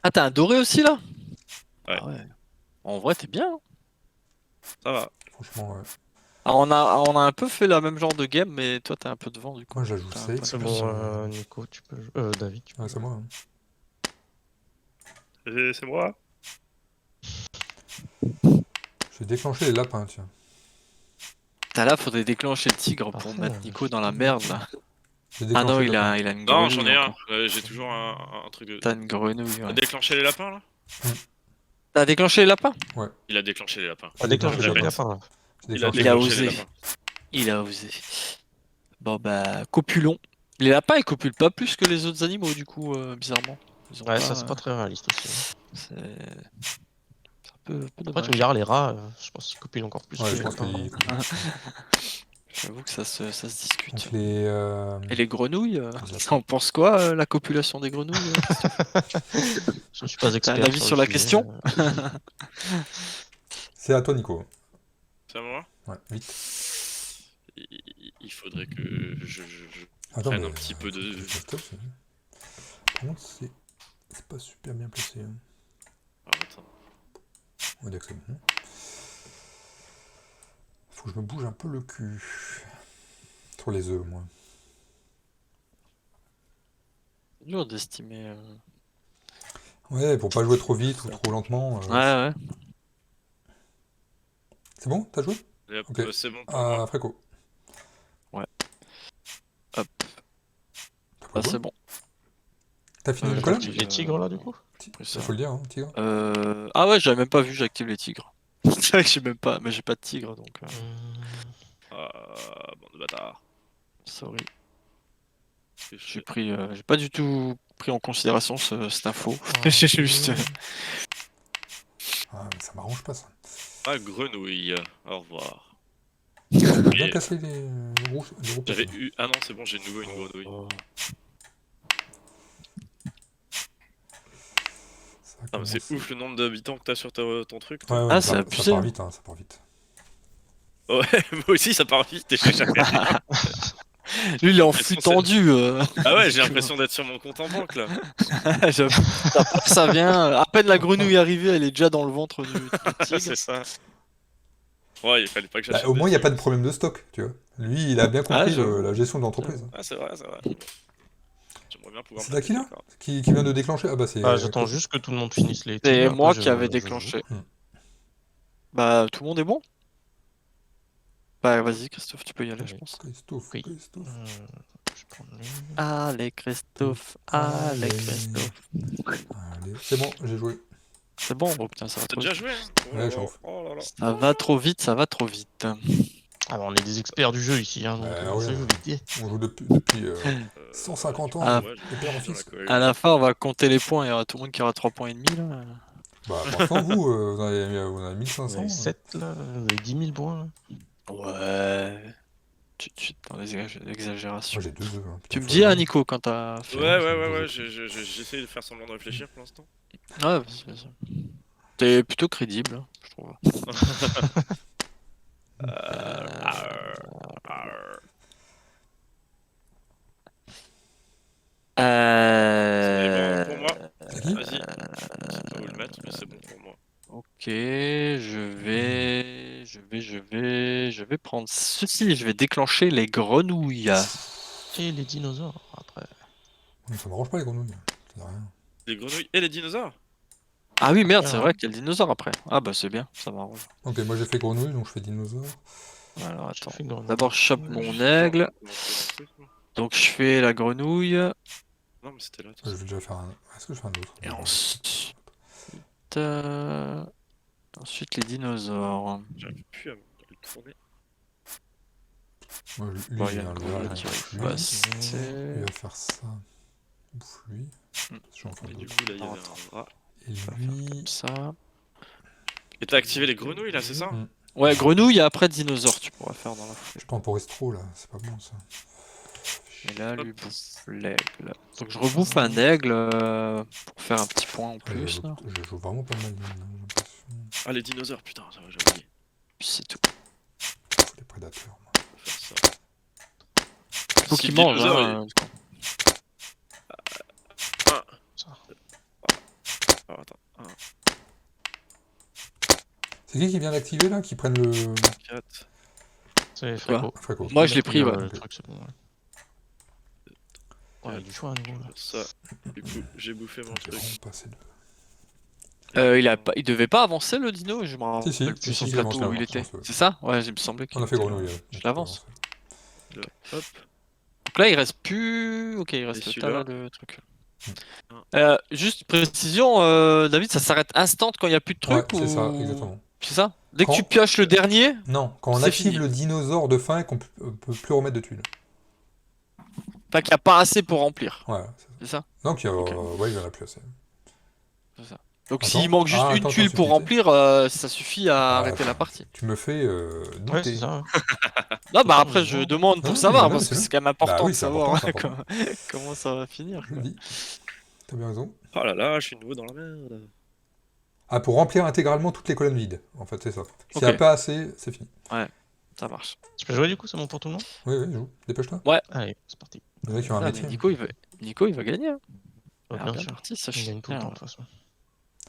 Ah, t'as un doré aussi là? Ouais. Ah ouais. En vrai, t'es bien, hein. Ça va. Franchement, ouais. Ah, on a un peu fait la même genre de game, mais toi, t'es un peu devant du coup. Moi, j'ajoute T'as un safe. peu C'est plus. bon, Nico, tu peux. David, tu peux. Ah, c'est moi. Hein. Et c'est moi. Je vais déclencher les lapins, tiens. Putain, là, faudrait déclencher le tigre pour Parfait, mettre hein, Nico je dans la te- merde là. J'ai Ah non, déclenché les lapins. il a une Non, j'en grenouille ai un. encore. J'ai toujours un truc de. T'as une grenouille, T'as ouais. déclenché les lapins là? T'as déclenché les lapins? Il a déclenché les lapins. Ah, J'ai déclenché déclenche les les lapins. lapins. J'ai Il a déclenché Il a déclenché osé. les lapins. Il a osé. Bon bah, copulons. Les lapins, ils copulent pas plus que les autres animaux du coup, bizarrement. Ils ont Ouais, pas, ça c'est pas très réaliste aussi. c'est un peu Après, tu dommage. me diras, les rats, je pense qu'ils copulent encore plus Ouais, que je les pense lapins. qu'il. J'avoue que ça se discute. Donc les. Et les grenouilles, Les ça en pense quoi, la copulation des grenouilles? Je ne suis pas T'as un expert avis sur le la sujet, question? C'est à toi, Nico. C'est à moi? Ouais, vite. Il faudrait que je Attends, prenne mais. un petit peu de. Stop, c'est- Par contre, c'est pas super bien placé. Hein. Ah, attends. On va dire que c'est bon. Faut que je me bouge un peu le cul. Sur les œufs, moi. C'est dur d'estimer. Ouais, pour pas jouer trop vite ou trop lentement. Ouais, ouais. C'est bon? T'as joué? Et hop, Ok. c'est bon pour Ah, moi. Fréco. Ouais. Hop. T'as pris Ah, quoi? c'est bon. T'as fini Euh, Nicolas? j'active, Les tigres là, du coup? Pris ça. Faut le dire, hein, tigre. Ah ouais, j'avais même pas vu, j'active les tigres. C'est vrai que j'ai même pas, mais j'ai pas de tigre donc. Ah, bande de bâtards. Sorry. Qu'est-ce que je J'ai fais? pris, j'ai pas du tout pris en considération cette info. Ah, J'ai juste. Ah, mais ça m'arrange pas ça. Ah, grenouille. Au revoir. On a bien Et cassé les roues. j'avais eu. Ah non, c'est bon, j'ai de nouveau une grenouille. Oh. Ça Ah, mais c'est commence. ouf le nombre d'habitants que t'as sur ton truc. Ouais, Toi. ouais, Ah, ça, c'est ça abusé, part hein. vite, hein, ça part vite. Ouais, moi aussi ça part vite et j'ai jamais rien. Lui, il est en L'impression, flux tendu. Ah ouais, j'ai l'impression d'être sur mon compte en banque là. J'avoue. Ça part, ça vient. À peine la grenouille est arrivée, elle est déjà dans le ventre du tigre. C'est ça. Ouais, il fallait pas que Bah, j'achète. au moins, il n'y a des pas de problème de stock, tu vois. Lui, il a bien Ah, compris j'avoue. la gestion de l'entreprise. trucs. Ah, c'est vrai, c'est vrai. J'aimerais bien pouvoir. C'est me à qui là? d'accord. Qui vient de déclencher? Ah bah c'est. Ah, j'attends juste que tout le monde finisse les C'est tigres. après, moi je- qui avais je déclenché. joue. Bah, tout le monde est bon? Bah, vas-y, Christophe, tu peux y aller, je Oui. pense. Christophe, Oui. Christophe. Je prends le- Allez, Christophe. Allez, Christophe. Allez, c'est bon, j'ai joué. C'est bon, oh putain, ça va T'as trop déjà vite. joué hein? Oh, Ouais, je chauffe. oh là là. Ça va trop vite, ça va trop vite. Ah, bah, on est des experts du jeu ici, hein, donc ouais. je joue vite. On joue depuis 150 ans, Ah. de père en fils. À la fin, on va compter les points, il y aura tout le monde qui aura 3 points et demi là. Bah pour l'instant, vous en avez 1500. Vous avez 7 là, vous avez 10 000 points. Ouais. Tu es dans les exagérations. Moi j'ai 2 œufs. Hein. Tu Putain, me faut dis, le hein, dire. Nico, quand t'as fait. Ouais, j'essaie de faire semblant de réfléchir pour l'instant. Ouais, vas-y. T'es plutôt crédible, hein, je trouve. C'est bon pour moi. C'est qui? Vas-y. Je sais pas où le mettre, mais c'est bon pour moi. Ok, je vais prendre ceci. Je vais déclencher les grenouilles. Et les dinosaures après. Ça m'arrange pas les grenouilles. Ça sert à rien. Les grenouilles et les dinosaures. Ah oui, merde, Ah, c'est ouais. vrai qu'il y a le dinosaure après. Ah bah c'est bien, ça m'arrange. Ok, moi j'ai fait grenouille, donc je fais dinosaure. Alors J'ai attends. fait grenouille. D'abord, je chope Je mon sais pas aigle. comment faire le truc, moi. Donc je fais la grenouille. Non, mais c'était là. Je vais déjà faire un. Est-ce que je fais un autre? Et ensuite les dinosaures. J'arrive plus à me le tourner. Moi, lui, Bon, il il y a vient une le grenouille voir, qui il arrive bouffe passer. lui. Il va faire ça. Bouffe lui. Je suis en train Et de. du coup, là, il y avait un rat. Et Comme lui. ça. Et t'as activé les grenouilles là, c'est ça? Ouais, grenouille et après dinosaure, tu pourras faire dans la foulée. Je temporise trop là, c'est pas bon ça. Et là, Hop. lui bouffe l'aigle. Donc je rebouffe un aigle pour faire un petit point en Ouais, plus. Là. je joue vraiment pas mal, j'ai l'impression. Ah, les dinosaures, putain, ça va, j'ai oublié. Puis c'est tout. Les prédateurs. Moi. On va faire ça. faut Si qu'il le mange. dinosaure, Hein. Alors, attends. 1, C'est qui vient d'activer là? Qui prennent le 4. C'est Quoi Fréco. Fréco? Moi, je l'ai pris, Le ouais. truc, c'est bon, ouais. Ouais, il y a du choix à nouveau, là. Ça. Du coup, j'ai bouffé mon Putain, truc. j'ai vraiment pas assez de- Il devait pas avancer le dino, je me rappelle Si, plus si, sur si, le il avance, plateau où il il avance, était. il avance, ouais. C'est ça? Ouais, il me semblait qu'il On a fait était grenouille. là. Ouais. Je l'avance. Le- Hop. Donc là, il reste plus. Ok, il reste le celui-là. tas là de trucs. Un. Juste précision, David, ça s'arrête instant quand il n'y a plus de Ouais, trucs c'est ça, ou. exactement. C'est ça? Dès que Quand- tu pioches le dernier, Non, quand on C'est active fini. le dinosaure de fin et qu'on peut plus remettre de tuiles. pas qu'il n'y a pas assez pour remplir. Ouais. C'est ça? Donc, Ok. ouais, il y en a plus assez. C'est ça. Donc Attends. s'il manque juste Ah, une attends, tuile attends, pour subtilité. remplir, ça suffit à Ah, arrêter la partie. Tu me fais Ouais, douter. c'est ça. Non, bah Autant après, de je voir. demande Non, pour non, savoir, mais parce c'est que bien. c'est quand même important Bah oui, de c'est savoir important, c'est important. comment ça va finir. Je quoi. le dis. T'as bien raison. Oh là là, je suis nouveau dans la merde. Ah, pour remplir intégralement toutes les colonnes vides. En fait, c'est ça. S'il n'y a Ok. pas assez, c'est fini. Ça marche. Tu peux jouer du coup, c'est bon pour tout le monde? Oui, oui, joue. Dépêche-toi. Allez, c'est parti. Il y en a qui ont un Ah, mais métier. Nico, il va gagner. Hein. Oh, Il a bien bien sûr. parti, ça, Il je gagne tout le temps, de sais. toute façon.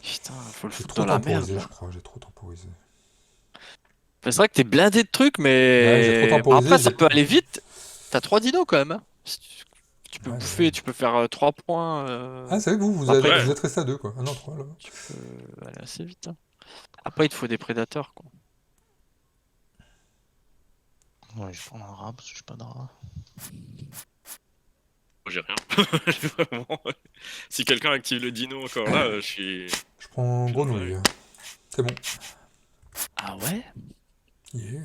Putain, faut le J'ai foutre trop dans la merde. temporisé, là. je crois. J'ai trop temporisé. C'est vrai que t'es blindé de trucs, Ouais, j'ai trop mais temporisé, après, ça j'ai- peut aller vite. T'as 3 dinos quand même. Hein. Si tu peux Ouais, bouffer, ouais. tu peux faire 3 points. Ah, c'est vrai que vous Après, êtes, vous êtes resté à 2, quoi. Ah non, 3, là. tu peux aller assez vite. Hein. Après, il te faut des prédateurs. Quoi. Ouais, je vais prendre un rat parce que j'ai pas de rat. Oh, j'ai rien. Vraiment. Si quelqu'un active le dino encore là, je suis. Je prends grenouille. C'est bon. Ah ouais Yeah.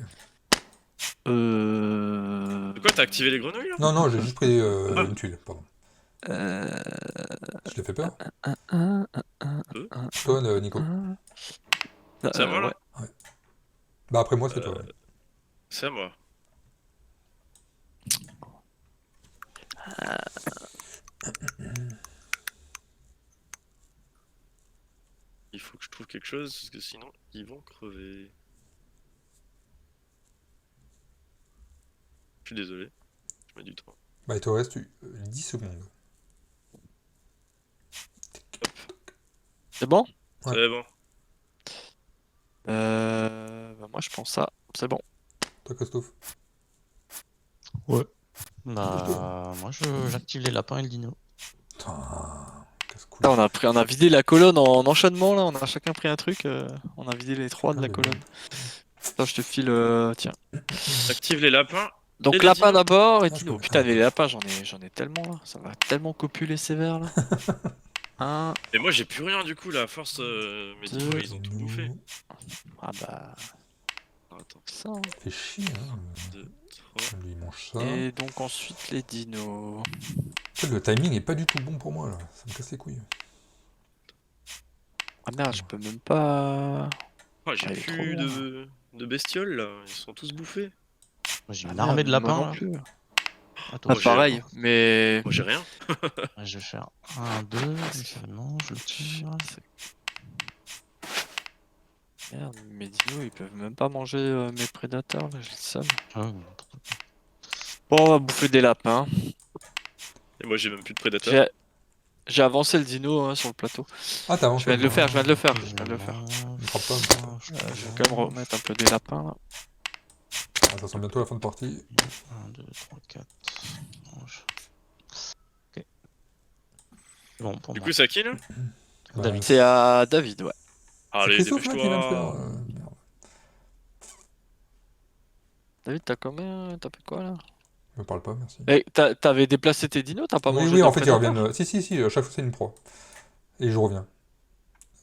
De quoi, t'as activé les grenouilles là? Non, non, j'ai juste pris une tuile, pardon. Euh... Je t'ai fait peur? un, Toi, Nico. C'est à moi là? ouais. Bah après moi, c'est toi. Ouais. C'est à moi. Il faut que je trouve quelque chose parce que sinon ils vont crever. Je suis désolé, je mets du temps. Bah il te reste 10 secondes. C'est bon Ouais. C'est bon. Bah, moi, je pense ça. C'est bon. Toi, Christophe. Bah, moi j'active les lapins et le dino. Putain, casse-couille. Là, on a vidé la colonne en enchaînement. Là, on a chacun pris un truc. On a vidé les 3 de Ah, la mais colonne. bon. Là, je te file. Tiens. T'actives les lapins. Et Donc les lapin dinos d'abord et Ah, je dino. peux- Putain, ah, les lapins, j'en ai tellement là. Ça va tellement copuler sévère là. Un. Et moi j'ai plus rien du coup là, à force mes Deux. dinos ils ont tout bouffé. Ah bah. Alors, attends, Ça. Hein. Fait chier, hein. 2, 3. Lui, il mange ça. Et donc ensuite les dinos. En fait, le timing est pas du tout bon pour moi, là. Ça me casse les couilles. Ah merde, je peux même pas. Oh, j'ai Ah, il est trop plus loin, de bestioles là, ils sont tous bouffés. Moi j'ai Ah une merde, armée de moi lapins non là. plus. Attends, Ah, Moi, j'ai- pareil, mais. Moi j'ai rien. je vais faire 1, 2, je le mange, je le tire. Merde, mes dinos ils peuvent même pas manger mes prédateurs là, j'ai le seum. Ah, ouais, n'importe quoi. Bon, on va bouffer des lapins. Et moi j'ai même plus de prédateurs. J'ai avancé le dino hein, sur le plateau. Ah, t'as avancé. Je viens de le faire, je viens de le faire. Je Je viens de le faire. Ne frappe pas. Je vais quand même remettre un peu des lapins là. Ah, ça sent bientôt la fin de partie. 1, 2, 3, 4. Mange. Ok. C'est bon pour Du moi. coup c'est à qui là? Bah, David. C'est à David, ouais. C'est Allez, Christophe là qui vient de faire. dépêche-toi. Merde. David, t'as combien? T'as fait quoi là? Me parle pas, merci. Eh, t'avais déplacé tes dinos, t'as pas Oui, mangé oui, de en fait, ils prédateurs reviennent. Si, à chaque fois, c'est une proie. Et je reviens.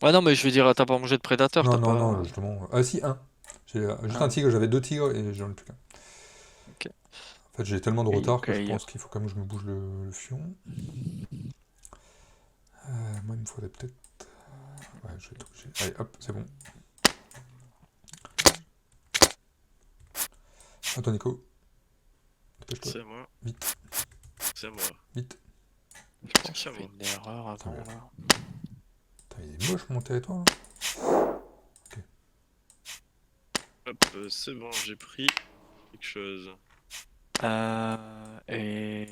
Ouais, non, mais je veux dire, t'as pas mangé de prédateurs, Non, t'as non, pas. non, justement. Ah, si, un. J'ai juste Ah. un tigre, j'avais 2 tigres et j'en ai plus qu'un. Ok. En fait, j'ai tellement de retard que je Ok. pense qu'il faut quand même que je me bouge le fion. Moi, il me faudrait peut-être. Ouais, je vais être obligé. Allez, hop, c'est bon. À toi, Nico. Dépêche-toi. C'est à moi. Vite, C'est à moi. vite. Je pense que C'est à j'ai fait moi. une erreur avant Attends, là. Putain, il est moche mon territoire. Là. Hop, c'est bon, j'ai pris quelque chose. Et...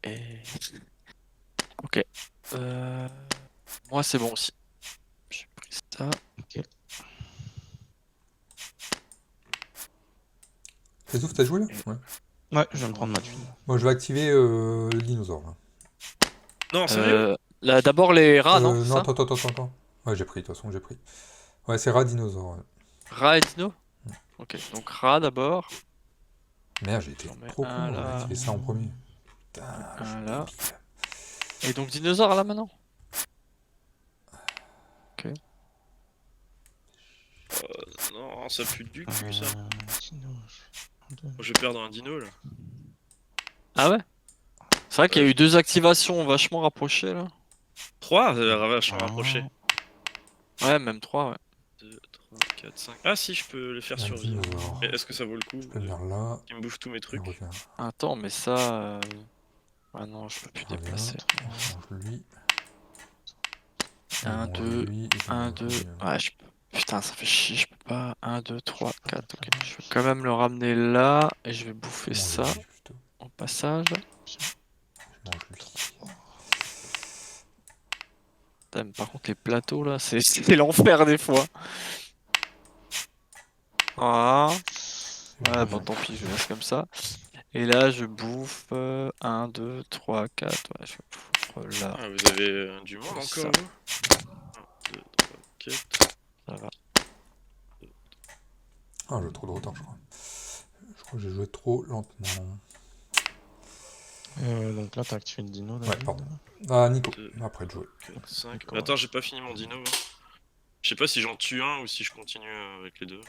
Et... Ok. Moi, c'est bon aussi. J'ai pris ça. Ok. Christophe, t'as joué là? Ouais. Ouais, je viens de prendre ma tuile. Moi, je vais activer le dinosaure. Là. Non, sérieux? Là, d'abord les rats, non? c'est non, ça attends. Ouais, j'ai pris, de toute façon, j'ai pris. Ouais, c'est rat dinosaure. Ouais. Rat et dino? Ok, donc rat d'abord. Merde, j'ai été J'en mets trop con, un j'aurais là. activé ça en premier. Putain, Un je là. suis débile. Et donc dinosaure là maintenant? Non, ça pue du cul, ça. Dino, Je vais perdre un dino, là. Ah ouais? C'est vrai qu'il y a eu 2 activations vachement rapprochées là. 3, vachement rapproché. Ouais, même 3, ouais. 2, 3, 4, 5. Ah si, je peux les faire Un survivre. dinosaure. Mais est-ce que ça vaut le coup Je peux venir là, Il me bouffe tous mes et trucs. reviens. Attends, mais ça. Ah non, je peux plus Reviens, déplacer. on change lui. 1, On mange 2, lui, et je 1, mange 2. lui. Ouais, je peux. Putain, ça fait chier, je peux pas. 1, 2, 3, 4. Ok, je vais quand même le ramener là. Et je vais bouffer Manger ça lui, plutôt. au passage. Je mange lui. Putain, mais par contre, les plateaux là, c'est l'enfer des fois. Ah. Ouais, bon, tant pis, je laisse comme ça. Et là, je bouffe 1, 2, 3, 4. Ouais, je vais bouffer là. Ah, vous avez du monde Ça. encore, vous 1, 2, 3, 4. Ça va. Ah, j'ai trop de retard, je crois. Je crois que j'ai joué trop lentement. Donc là, t'as activé le dino. Ouais, David. pardon. Ah, Nico, Deux. après de jouer. 4, 5. D'accord. Attends, j'ai pas fini mon dino. Hein. Je sais pas si j'en tue un ou si je continue avec les deux.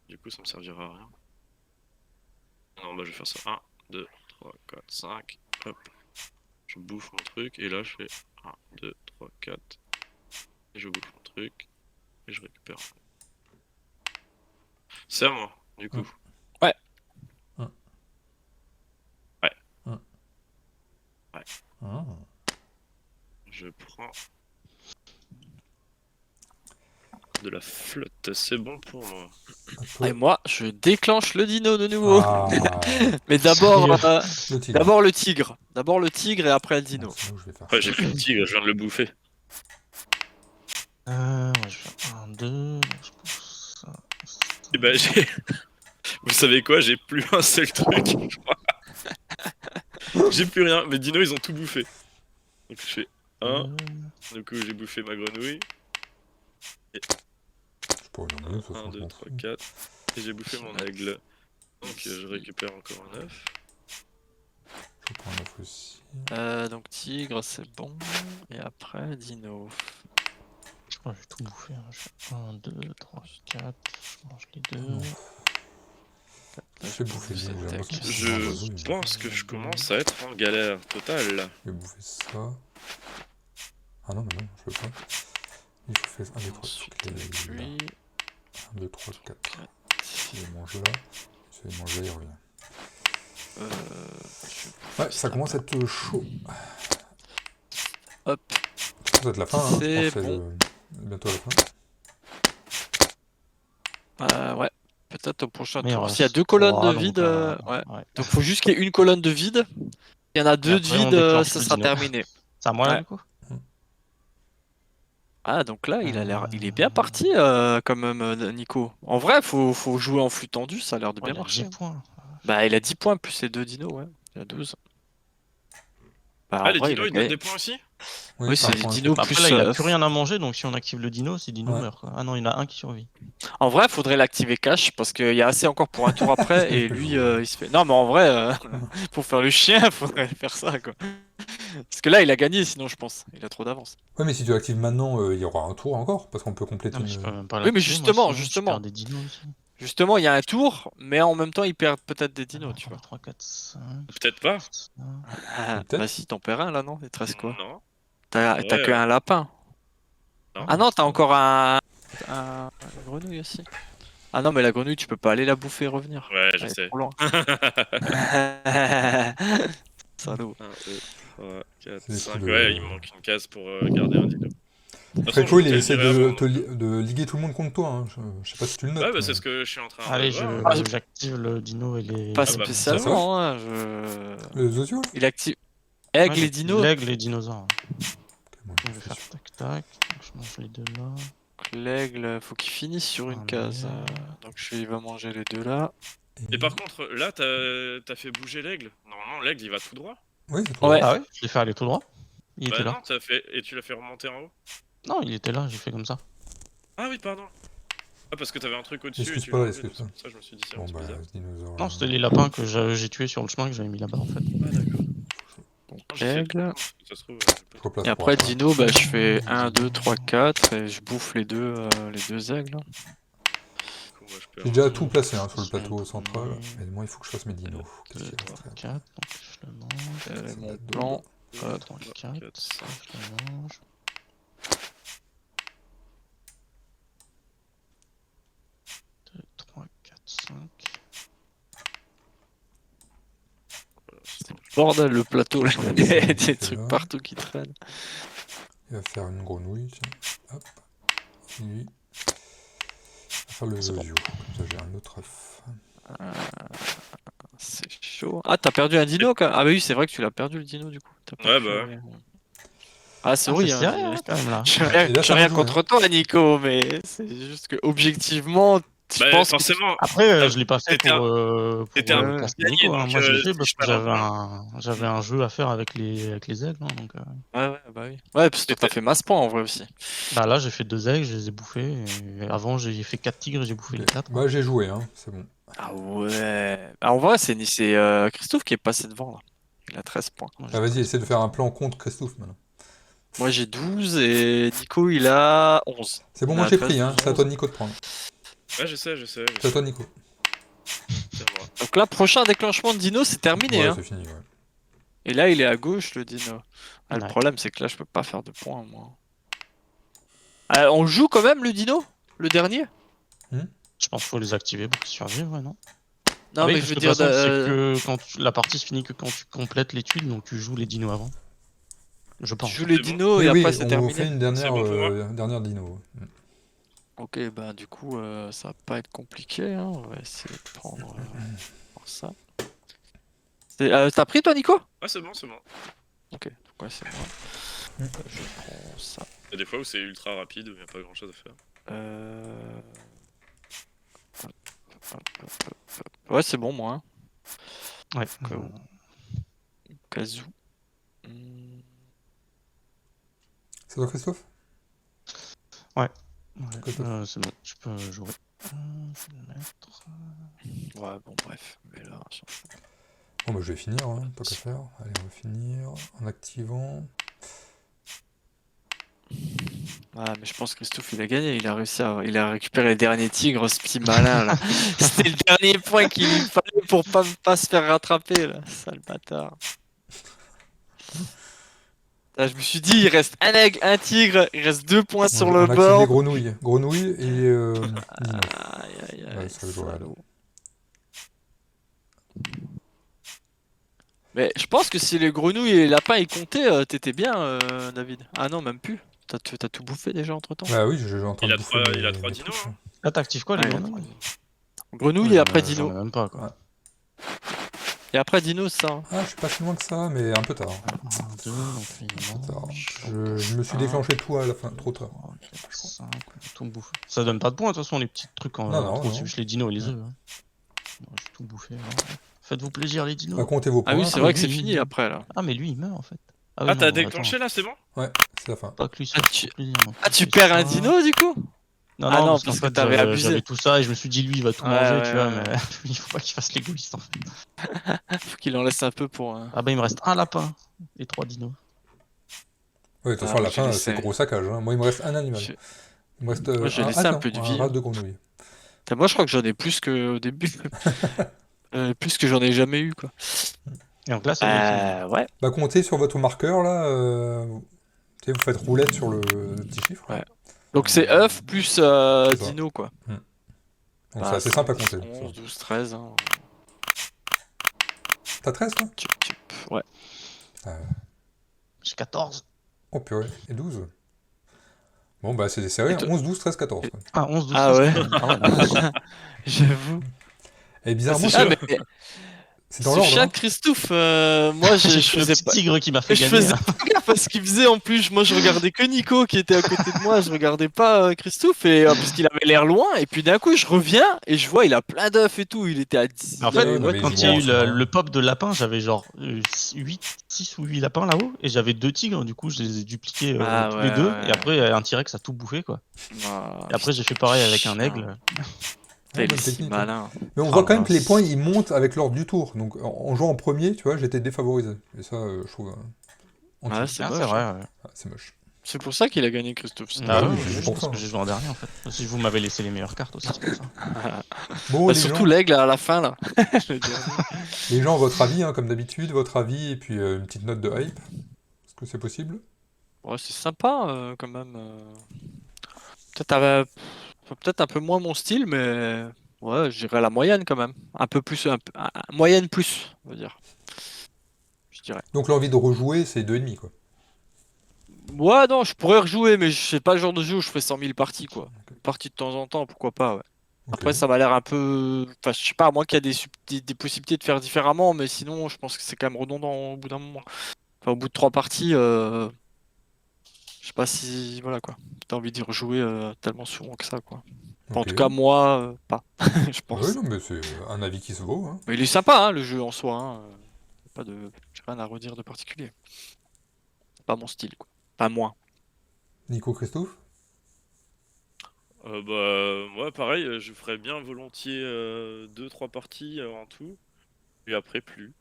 Du coup, ça me servira à rien. Non, bah je vais faire ça. 1, 2, 3, 4, 5. Hop. Je bouffe mon truc. Et là, je fais 1, 2, 3, 4. Et je bouffe mon truc. Et je récupère. C'est à moi, du coup. Ouais. Ouais. Ah. Je prends de la flotte, c'est bon pour moi. Et moi, je déclenche le dino de nouveau. Ah, Mais d'abord, le tigre. d'abord le tigre. D'abord le tigre et après le dino. Ah, c'est là où je vais faire Ouais, ça. j'ai plus de tigre, je viens de le bouffer. Ouais, je vais faire 1, 2. Je pousse ça. Et bah j'ai... Vous savez quoi, j'ai plus un seul truc, je crois. J'ai plus rien, mes dinos ils ont tout bouffé. Donc je fais 1, du coup j'ai bouffé ma grenouille. Je pourrais y en donner, de toute 1, façon, je 2, m'en 3, fous. 4. Et j'ai bouffé mon aigle. Donc je récupère encore un œuf. Je prends un œuf aussi. Donc tigre, c'est bon. Et après, dino. Je crois que je vais tout bouffer. Hein. Je fais 1, 2, 3, 4. Je mange les deux. Non. Là, Je fais bouffer bouffe lui, cette j'ai l'impression tech. que c'est un oiseau, Je il pense que je commence à être en galère totale là. Je vais bouffer ça. Ah non, mais non, je veux pas. Il faut faire 1, 2, 3, Ensuite, ok, avec là. lui. 1, 2, 3, 4. Je vais manger là. Je vais manger là, il revient. Je Ouais, bouffe ça commence à être chaud. Hop. Ça va être la fin, hein. C'est Je pense que bon. bientôt la fin. Ouais. Peut-être au prochain Mais il tour. reste S'il y a 2 colonnes de 3, vide, donc, ouais. ouais. Donc faut juste qu'il y ait une colonne de vide. Il y en a 2 de après, on vide, déclenche ça le sera dino. terminé. C'est à moi là Ouais. du coup. Ah, donc là, il est bien parti quand même, Nico. En vrai, faut jouer en flux tendu, ça a l'air de Ouais, bien il a marcher. 10 points. Bah, il a 10 points plus les 2 dinos, ouais. Il a 12. Bah, Ah, en les vrai, dinos il a ils donnent gagné. des points aussi? Oui, c'est un c'est des point dinos fait. Après plus. là, il a plus rien à manger, donc si on active le dino, c'est dino Ouais. meurt. Quoi. Ah non, il y en a un qui survit. En vrai, faudrait l'activer cash parce qu'il y a assez encore pour un tour après et lui, il se fait. Non, mais en vrai, pour faire le chien, faudrait faire ça, quoi. Parce que là, il a gagné, sinon, je pense. Il a trop d'avance. Ouais, mais si tu l'actives maintenant, il y aura un tour encore, parce qu'on peut compléter Non, mais je une... peux même pas Oui, mais l'activer, moi, justement, sinon, je perds des dinos aussi. Justement, il y a un tour, mais en même temps, il perd peut-être des dinos, tu vois. 3, 4, 5. Peut-être pas. Ah, Peut-être. bah si, t'en perds un là, non? Il te reste quoi? Non. T'as Ouais, que un lapin. Non. Ah non, t'as encore une grenouille aussi. Ah non, mais la grenouille, tu peux pas aller la bouffer et revenir. Ouais, je Elle est sais. trop loin. Salaud. 1, 2, 3, 4, C'est des 5. trucs de- Ouais, il me manque une case pour garder un dino. De toute façon, Préco, je il vais te essaie le dire de, avant, donc, de liguer tout le monde contre toi. Hein. Je sais pas si tu le notes. Ouais, bah mais- c'est ce que je suis en train Allez, de voir. Ah, j'active le dino et les. Pas Ah bah, spécialement, hein. Le Zozio, là Il active Ouais, Aigle et j'active Dino. l'aigle et dinosaure. Ok, bon, Je je vais fais faire sûr. tac tac. Donc, je mange les deux là. L'aigle, faut qu'il finisse sur une Ah, case. merde. Donc il va manger les deux là. Et par contre, là, t'as fait bouger l'aigle. Normalement, l'aigle, il va tout droit. Oui, c'est trop Ouais. bien. Ah ouais, je l'ai fait aller tout droit. Il Bah était là. non, et tu l'as fait remonter en haut. Non, il était là, j'ai fait comme ça. Ah oui, pardon. Ah, parce que t'avais un truc au-dessus et Excuse tu pas, l'as enlevé, excuse donc pas. ça, je me suis dit, c'est Bon, un petit bah, bizarre. ce dinosaure. Non, c'était les lapins que j'ai tués sur le chemin que j'avais mis là-bas en fait. Ah, d'accord. Donc Non, j'ai fait le aigle. coup, ça se trouve, Je replace Et pour après Dino, bah je fais 1, 2, 3, 4 et je bouffe les deux aigles. Du coup, moi, je peux J'ai déjà avancer. tout placé hein, sur le C'est un plateau central. premier. Mais moi, il faut que je fasse mes dinos. Qu'est-ce 2, qu'il 3, reste 4. Donc je le mange. C'est Mon la plan. 2, 3, 4. 4, Je le mange. 2, 3, 4, 5. Bordel le plateau là. Il y a des c'est trucs là. partout qui traînent. Il va faire une grenouille. Tiens. Hop. Et lui. Il va faire le C'est bon. Zozio. Comme ça, j'ai un autre œuf. C'est chaud. Ah, t'as perdu un dino quand même. Ah, bah oui, c'est vrai que tu l'as perdu le dino du coup. T'as pas Ouais, pu bah. aller- Ah, Ah, sorry, c'est hein, serré hein, quand même là. j'ai Et rien, là, j'ai ça rien va jouer, contre toi, Nico, mais c'est juste que objectivement, je Bah, pense que forcément. Après, Ah, je l'ai pas fait c'était pour un- casser gagné, Nico. Hein. donc, Moi, je l'ai fait parce si je que perds un j'avais un jeu à faire avec les aigles. Hein, donc, Ouais, bah oui. Ouais, parce que t'as fait masse point en vrai aussi. bah là, j'ai fait 2 aigles, je les ai bouffés. Et avant, j'ai fait 4 tigres, j'ai bouffé Ok. les 4. Bah, j'ai joué, hein. C'est bon. Ah ouais. Ah, en vrai, c'est Christophe qui est passé devant là. Il a 13 points. Ah, vas-y, essaie de faire un plan contre Christophe maintenant. Moi j'ai 12 et Nico il a 11. C'est bon, On moi a j'ai 13, pris, hein. 12, C'est à toi, Nico, de prendre. Ouais, je sais. C'est à toi, Nico. C'est à moi. Donc là, prochain déclenchement de Dino, c'est terminé. Ouais, Hein. c'est fini, ouais. Et là, il est à gauche, le Dino. Ah, le Ouais. problème, c'est que là, je peux pas faire de points, moi. On joue quand même le Dino? Le dernier? Je pense qu'il faut les activer pour qu'ils survivent, ouais, non? Non, Oui, mais parce je veux que de dire. toute façon, c'est que la partie se finit que quand tu complètes l'étude, donc tu joues les dinos avant. Je Tu pense. joues les C'est bon. dinos Oui, et oui, après, c'est on terminé. fait une dernière, C'est bon pour moi dernière dino. Ok, bah du coup, ça va pas être compliqué. Hein. On va essayer de prendre ça. T'as pris toi, Nico? Ah, c'est bon. Ok, donc ouais, c'est moi. Je prends ça. Il y a des fois où c'est ultra rapide, où il n'y a pas grand chose à faire. Ouais, c'est bon, moi. Hein. Ouais. Kazoo. C'est toi, Christophe? Ouais, Christophe. c'est bon, je peux jouer. Je vais le mettre. Ouais, bon, bref. Mais là, on s'en fout. Bon, bah, je vais finir, hein. Pas qu'à faire. Allez, on va finir en activant. Ouais, mais je pense que Christophe, il a gagné. Il a réussi il a récupéré les derniers tigres, ce petit malin, là. C'était le dernier point qu'il lui fallait pour pas se faire rattraper, là. Sale bâtard. Là, je me suis dit, il reste un aigle, un tigre, il reste 2 points sur On le active les board. grenouilles. Grenouilles et dino. Aïe, Ouais, ça va jouer, salaud. Mais je pense que si les grenouilles et les lapins ils comptaient, t'étais bien, David. Ah non, même plus. T'as tout bouffé déjà entre temps. Bah oui, je suis en train Il de a bouffer trois- mes- il a 3 mes dinos, trucs, hein. Là, t'actives quoi, les grenouilles? Grenouille et après J'en ai dino. même pas, quoi. Ouais. Et après dino, c'est ça. Hein. Ah, je suis pas si loin que ça, mais un peu tard. 1, 2, donc il Tard. mange. Je me suis déclenché tout à la fin, trop tard. 3, 4, 5, tout me bouffe. Ça donne pas de points, de toute façon, les petits trucs en Non, non, trop non. juste les dinos et les œufs. Hein. Bon, j'ai tout bouffé. Hein. Faites-vous plaisir, les dinos. Bah, comptez vos points. Ah oui, c'est mais vrai que c'est lui, fini après là. Ah, mais lui, il meurt en fait. Ah, oui, t'as non, déclenché là, c'est bon? Ouais, c'est la fin. attends, pas que lui, Ah, ça tu- fait plaisir, moi. Ah, tu C'est perds un ça. dino du coup? Non, Ah non, qu'en parce que fait, t'avais abusé. j'avais tout ça et je me suis dit, lui, il va tout Ouais, manger, ouais, tu vois, ouais. mais il faut pas qu'il fasse l'égoïste en fait. Faut qu'il en laisse un peu pour. Ah, bah, il me reste un lapin et 3 dinos. Ouais, de toute Ah, façon, à la moi, j'ai fin, laissé- c'est gros saccage. Hein. Moi, il me reste un animal. J'ai- Il me reste Moi, j'ai laissé un peu de vie, rat hein. de grenouille. Moi, je crois que j'en ai plus qu'au début. Plus que j'en ai jamais eu quoi. Et donc là, c'est moi Ouais. Bah, comptez sur votre marqueur, là. Tu sais, vous faites roulette sur le petit chiffre. Ouais. Donc c'est œuf plus C'est ça. dino quoi. Donc, Bah, c'est assez simple à compter. 11, 12, 13. Hein. T'as 13, toi? Ouais. Ah, J'ai 14. Oh purée, et 12. Bon, bah c'est serré, Et hein. toi- 11, 12, 13, 14. quoi. Ah, 11, 12, Ah 13, ouais. 14. Ah ouais, la vache. J'avoue. Et bizarrement, c'est Ah, chaud. mais c'est dans ce l'ordre. chien Hein. de Christophe, moi J'ai je fait le faisais petit pas. tigre qui m'a fait Je gagner. faisais pas gaffe à ce qu'il faisait en plus. Moi, je regardais que Nico qui était à côté de moi. Je regardais pas Christophe et parce qu'il avait l'air loin. Et puis d'un coup, je reviens et je vois il a plein d'œufs et tout. Il était à 10. En Il avait fait, non, what mais quand ils il y a vont eu en le sous-marin. pop de lapin, j'avais genre 6 ou 8 lapins là-haut, et j'avais 2 tigres, du coup je les ai dupliqués Ah tous ouais, les deux, ouais. et après un T-Rex a tout bouffé quoi. Ah, Et après j'ai fait pareil avec un chien. aigle. Putain, il est bonne si technique, hein. malin. Mais on Ah voit la quand même que les vache. points ils montent avec l'ordre du tour. Donc en jouant en premier, tu vois, j'étais défavorisé. Et ça, je trouve Ouais, anti. c'est Ah, moche. c'est vrai, hein. ouais. Ah, c'est moche. C'est pour ça qu'il a gagné Christophe. c'est Ah oui, ouais, c'est juste pour parce ça. que j'ai joué en dernier en fait. Si vous m'avez laissé les meilleures cartes aussi, c'est pour ça. Bon, Bah, les surtout gens, l'aigle à la fin là. Le dernier. les gens, votre avis, hein, comme d'habitude, votre avis et puis une petite note de hype. Est-ce que c'est possible? Ouais, c'est sympa quand même. Peut-être un peu moins mon style, mais ouais, je dirais la moyenne quand même. Un peu plus, moyenne plus, on va dire. Je dirais. Donc l'envie de rejouer, c'est 2,5 quoi. Ouais, non, je pourrais rejouer, mais je sais pas le genre de jeu où je fais 100 000 parties, quoi. Ok. Une partie de temps en temps, pourquoi pas, ouais. Ok. Après, ça m'a l'air un peu. Enfin, je sais pas, à moins qu'il y a des possibilités de faire différemment, mais sinon, je pense que c'est quand même redondant au bout d'un moment. Enfin, au bout de 3 parties, je sais pas si. Voilà, quoi. T'as envie d'y rejouer tellement souvent que ça, quoi. Enfin, en Ok. tout cas, moi, pas, je Ouais, pense. non, mais c'est un avis qui se vaut. Hein. Mais il est sympa, hein, le jeu en soi. Hein. Pas de. J'ai rien à redire de particulier. C'est pas mon style, quoi. Pas moi. Nico Christophe? Moi, pareil, je ferais bien volontiers 2-3 parties en tout, et après plus.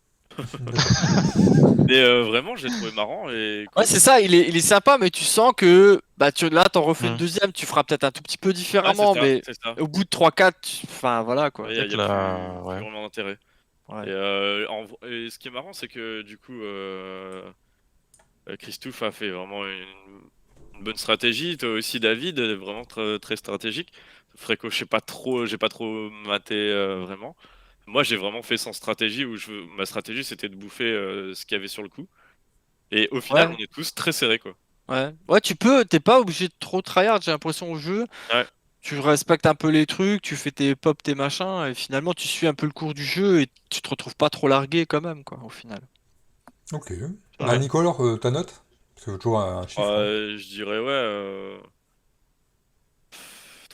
Mais vraiment, je l'ai trouvé marrant et Ouais, cool. c'est ça, il est sympa, mais tu sens que bah, là, t'en refais une Hmm. deuxième, tu feras peut-être un tout petit peu Ouais, c'est différemment, ça, mais c'est ça. au bout de 3-4, enfin voilà quoi. Il C'est y que a là, plus ouais. vraiment d'intérêt. Ouais. Et ce qui est marrant, c'est que du coup, Christophe a fait vraiment une bonne stratégie. Toi aussi, David, vraiment très stratégique. Fréco, j'ai pas trop maté vraiment. Moi, j'ai vraiment fait sans stratégie où ma stratégie c'était de bouffer ce qu'il y avait sur le coup. Et au final, Ouais, on est tous très serrés quoi. ouais, t'es pas obligé de trop tryhard, j'ai l'impression au jeu. Ouais. Tu respectes un peu les trucs, tu fais tes pop, tes machins, et finalement tu suis un peu le cours du jeu et tu te retrouves pas trop largué quand même, quoi, au final. Ok. Ouais. Bah, Nico, alors, ta note? C'est toujours un chiffre. Hein. Je dirais ouais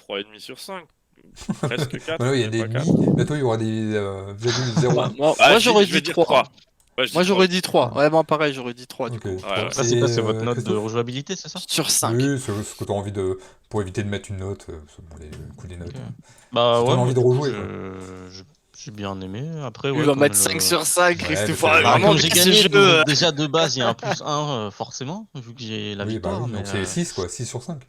3,5 sur 5. Presque 4, Voilà, il y a mais des pas 4. demi. Bientôt, il y aura des 0,01. Moi, Ah, j'aurais je vais dit dire 3. 3. Ouais, je Moi dis j'aurais 3. dit 3. Ouais, moi pareil, j'aurais dit 3 du Ok. coup. Ouais, ouais. Là, c'est quoi? C'est votre note de Christophe? rejouabilité, c'est ça? Sur 5. Oui, c'est ce que tu as envie de. Pour éviter de mettre une note, bon, le coup des notes. Ok. Hein. Bah Si t'en ouais, as moi, envie de du coup, rejouer, quoi. j'ai bien aimé. Après, Il ouais, va comme mettre le... 5 sur 5, Ouais, Christophe. mais c'est Ah, le- Bah, vraiment, comme j'ai ce gagné, jeu, donc déjà de base, il y a un plus 1 forcément, vu que j'ai la Oui, bah victoire. oui, mais, donc c'est 6, quoi. 6 sur 5.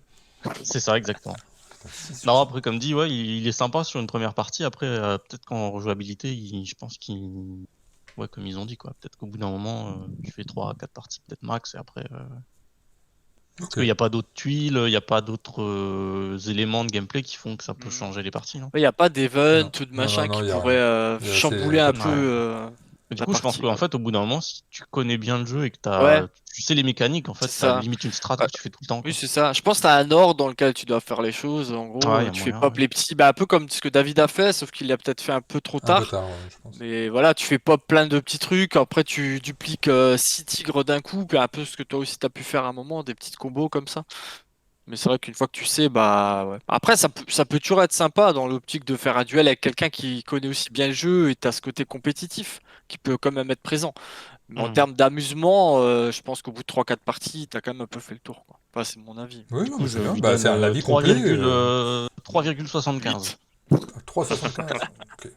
c'est ça, exactement. Putain, 6 sur Non, 5. après, comme dit, ouais, il est sympa sur une première partie. Après, peut-être qu'en rejouabilité, je pense qu'il. Ouais, comme ils ont dit, quoi. Peut-être qu'au bout d'un moment, tu fais 3 à 4 parties, peut-être max, et après. Parce Ok. qu'il n'y a pas d'autres tuiles, il n'y a pas d'autres éléments de gameplay qui font que ça peut changer les parties, non? il n'y a pas d'event Non. ou de Non, machin non, qui il y a pourrait rien. chambouler C'est un pas peu Ouais. Mais du la coup, je pense partie, qu'en quoi. fait, au bout d'un moment, si tu connais bien le jeu et que Ouais, tu sais les mécaniques, en fait, c'est t'as ça. limite une strat Ouais. que tu fais tout le temps, Oui, quoi. c'est ça. Je pense que tu as un ordre dans lequel tu dois faire les choses. En gros, Ouais, il y a tu fais moyen, pop ouais. les petits, bah, un peu comme ce que David a fait, sauf qu'il l'a peut-être fait un peu trop un peu tard. tard, ouais, je pense. Mais voilà, tu fais pop plein de petits trucs, après tu dupliques 6 tigres d'un coup, puis un peu ce que toi aussi t'as pu faire à un moment, des petites combos comme ça. Mais c'est vrai qu'une fois que tu sais, bah ouais. Après, ça peut toujours être sympa dans l'optique de faire un duel avec quelqu'un qui connaît aussi bien le jeu et t'as ce côté compétitif qui peut quand même être présent. Mais en Hmm. termes d'amusement, je pense qu'au bout de 3-4 parties, t'as quand même un peu fait le tour, quoi. Enfin, c'est mon avis. Oui, Du non, coup, mais je c'est bien. lui Bah, donne c'est un avis complet. 3,75. 3,75. Ok.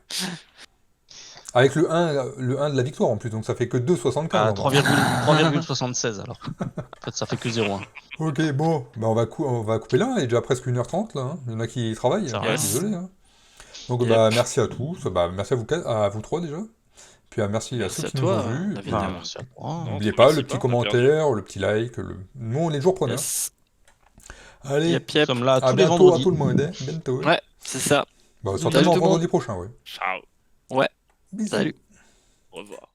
Avec le 1 de la victoire en plus, donc ça fait que 2,75 À en bas. 3,76 alors. En fait, ça fait que 0,1. Ok, bon, bah on va couper là, il est déjà presque 1h30 là, hein. Il y en a qui travaillent, Ça hein. va. Désolé. Hein. Donc Yep. bah merci à tous, bah, merci à vous trois déjà, puis merci à ceux Merci à qui nous toi, ont vus, et David. puis, Bah, merci à toi. Non, n'oubliez trop pas merci le petit pas, on a perdu. commentaire, le petit like, nous on est toujours preneurs. Yes. Allez, Yep, Nous yep. sommes là à tous les bientôt à vendredis. tout le monde, hein. Bientôt. Ouais, c'est ça. Bah, Salut certainement tout le monde. vendredi prochain, ouais. Ciao. Ouais, Bisous. salut. Au revoir.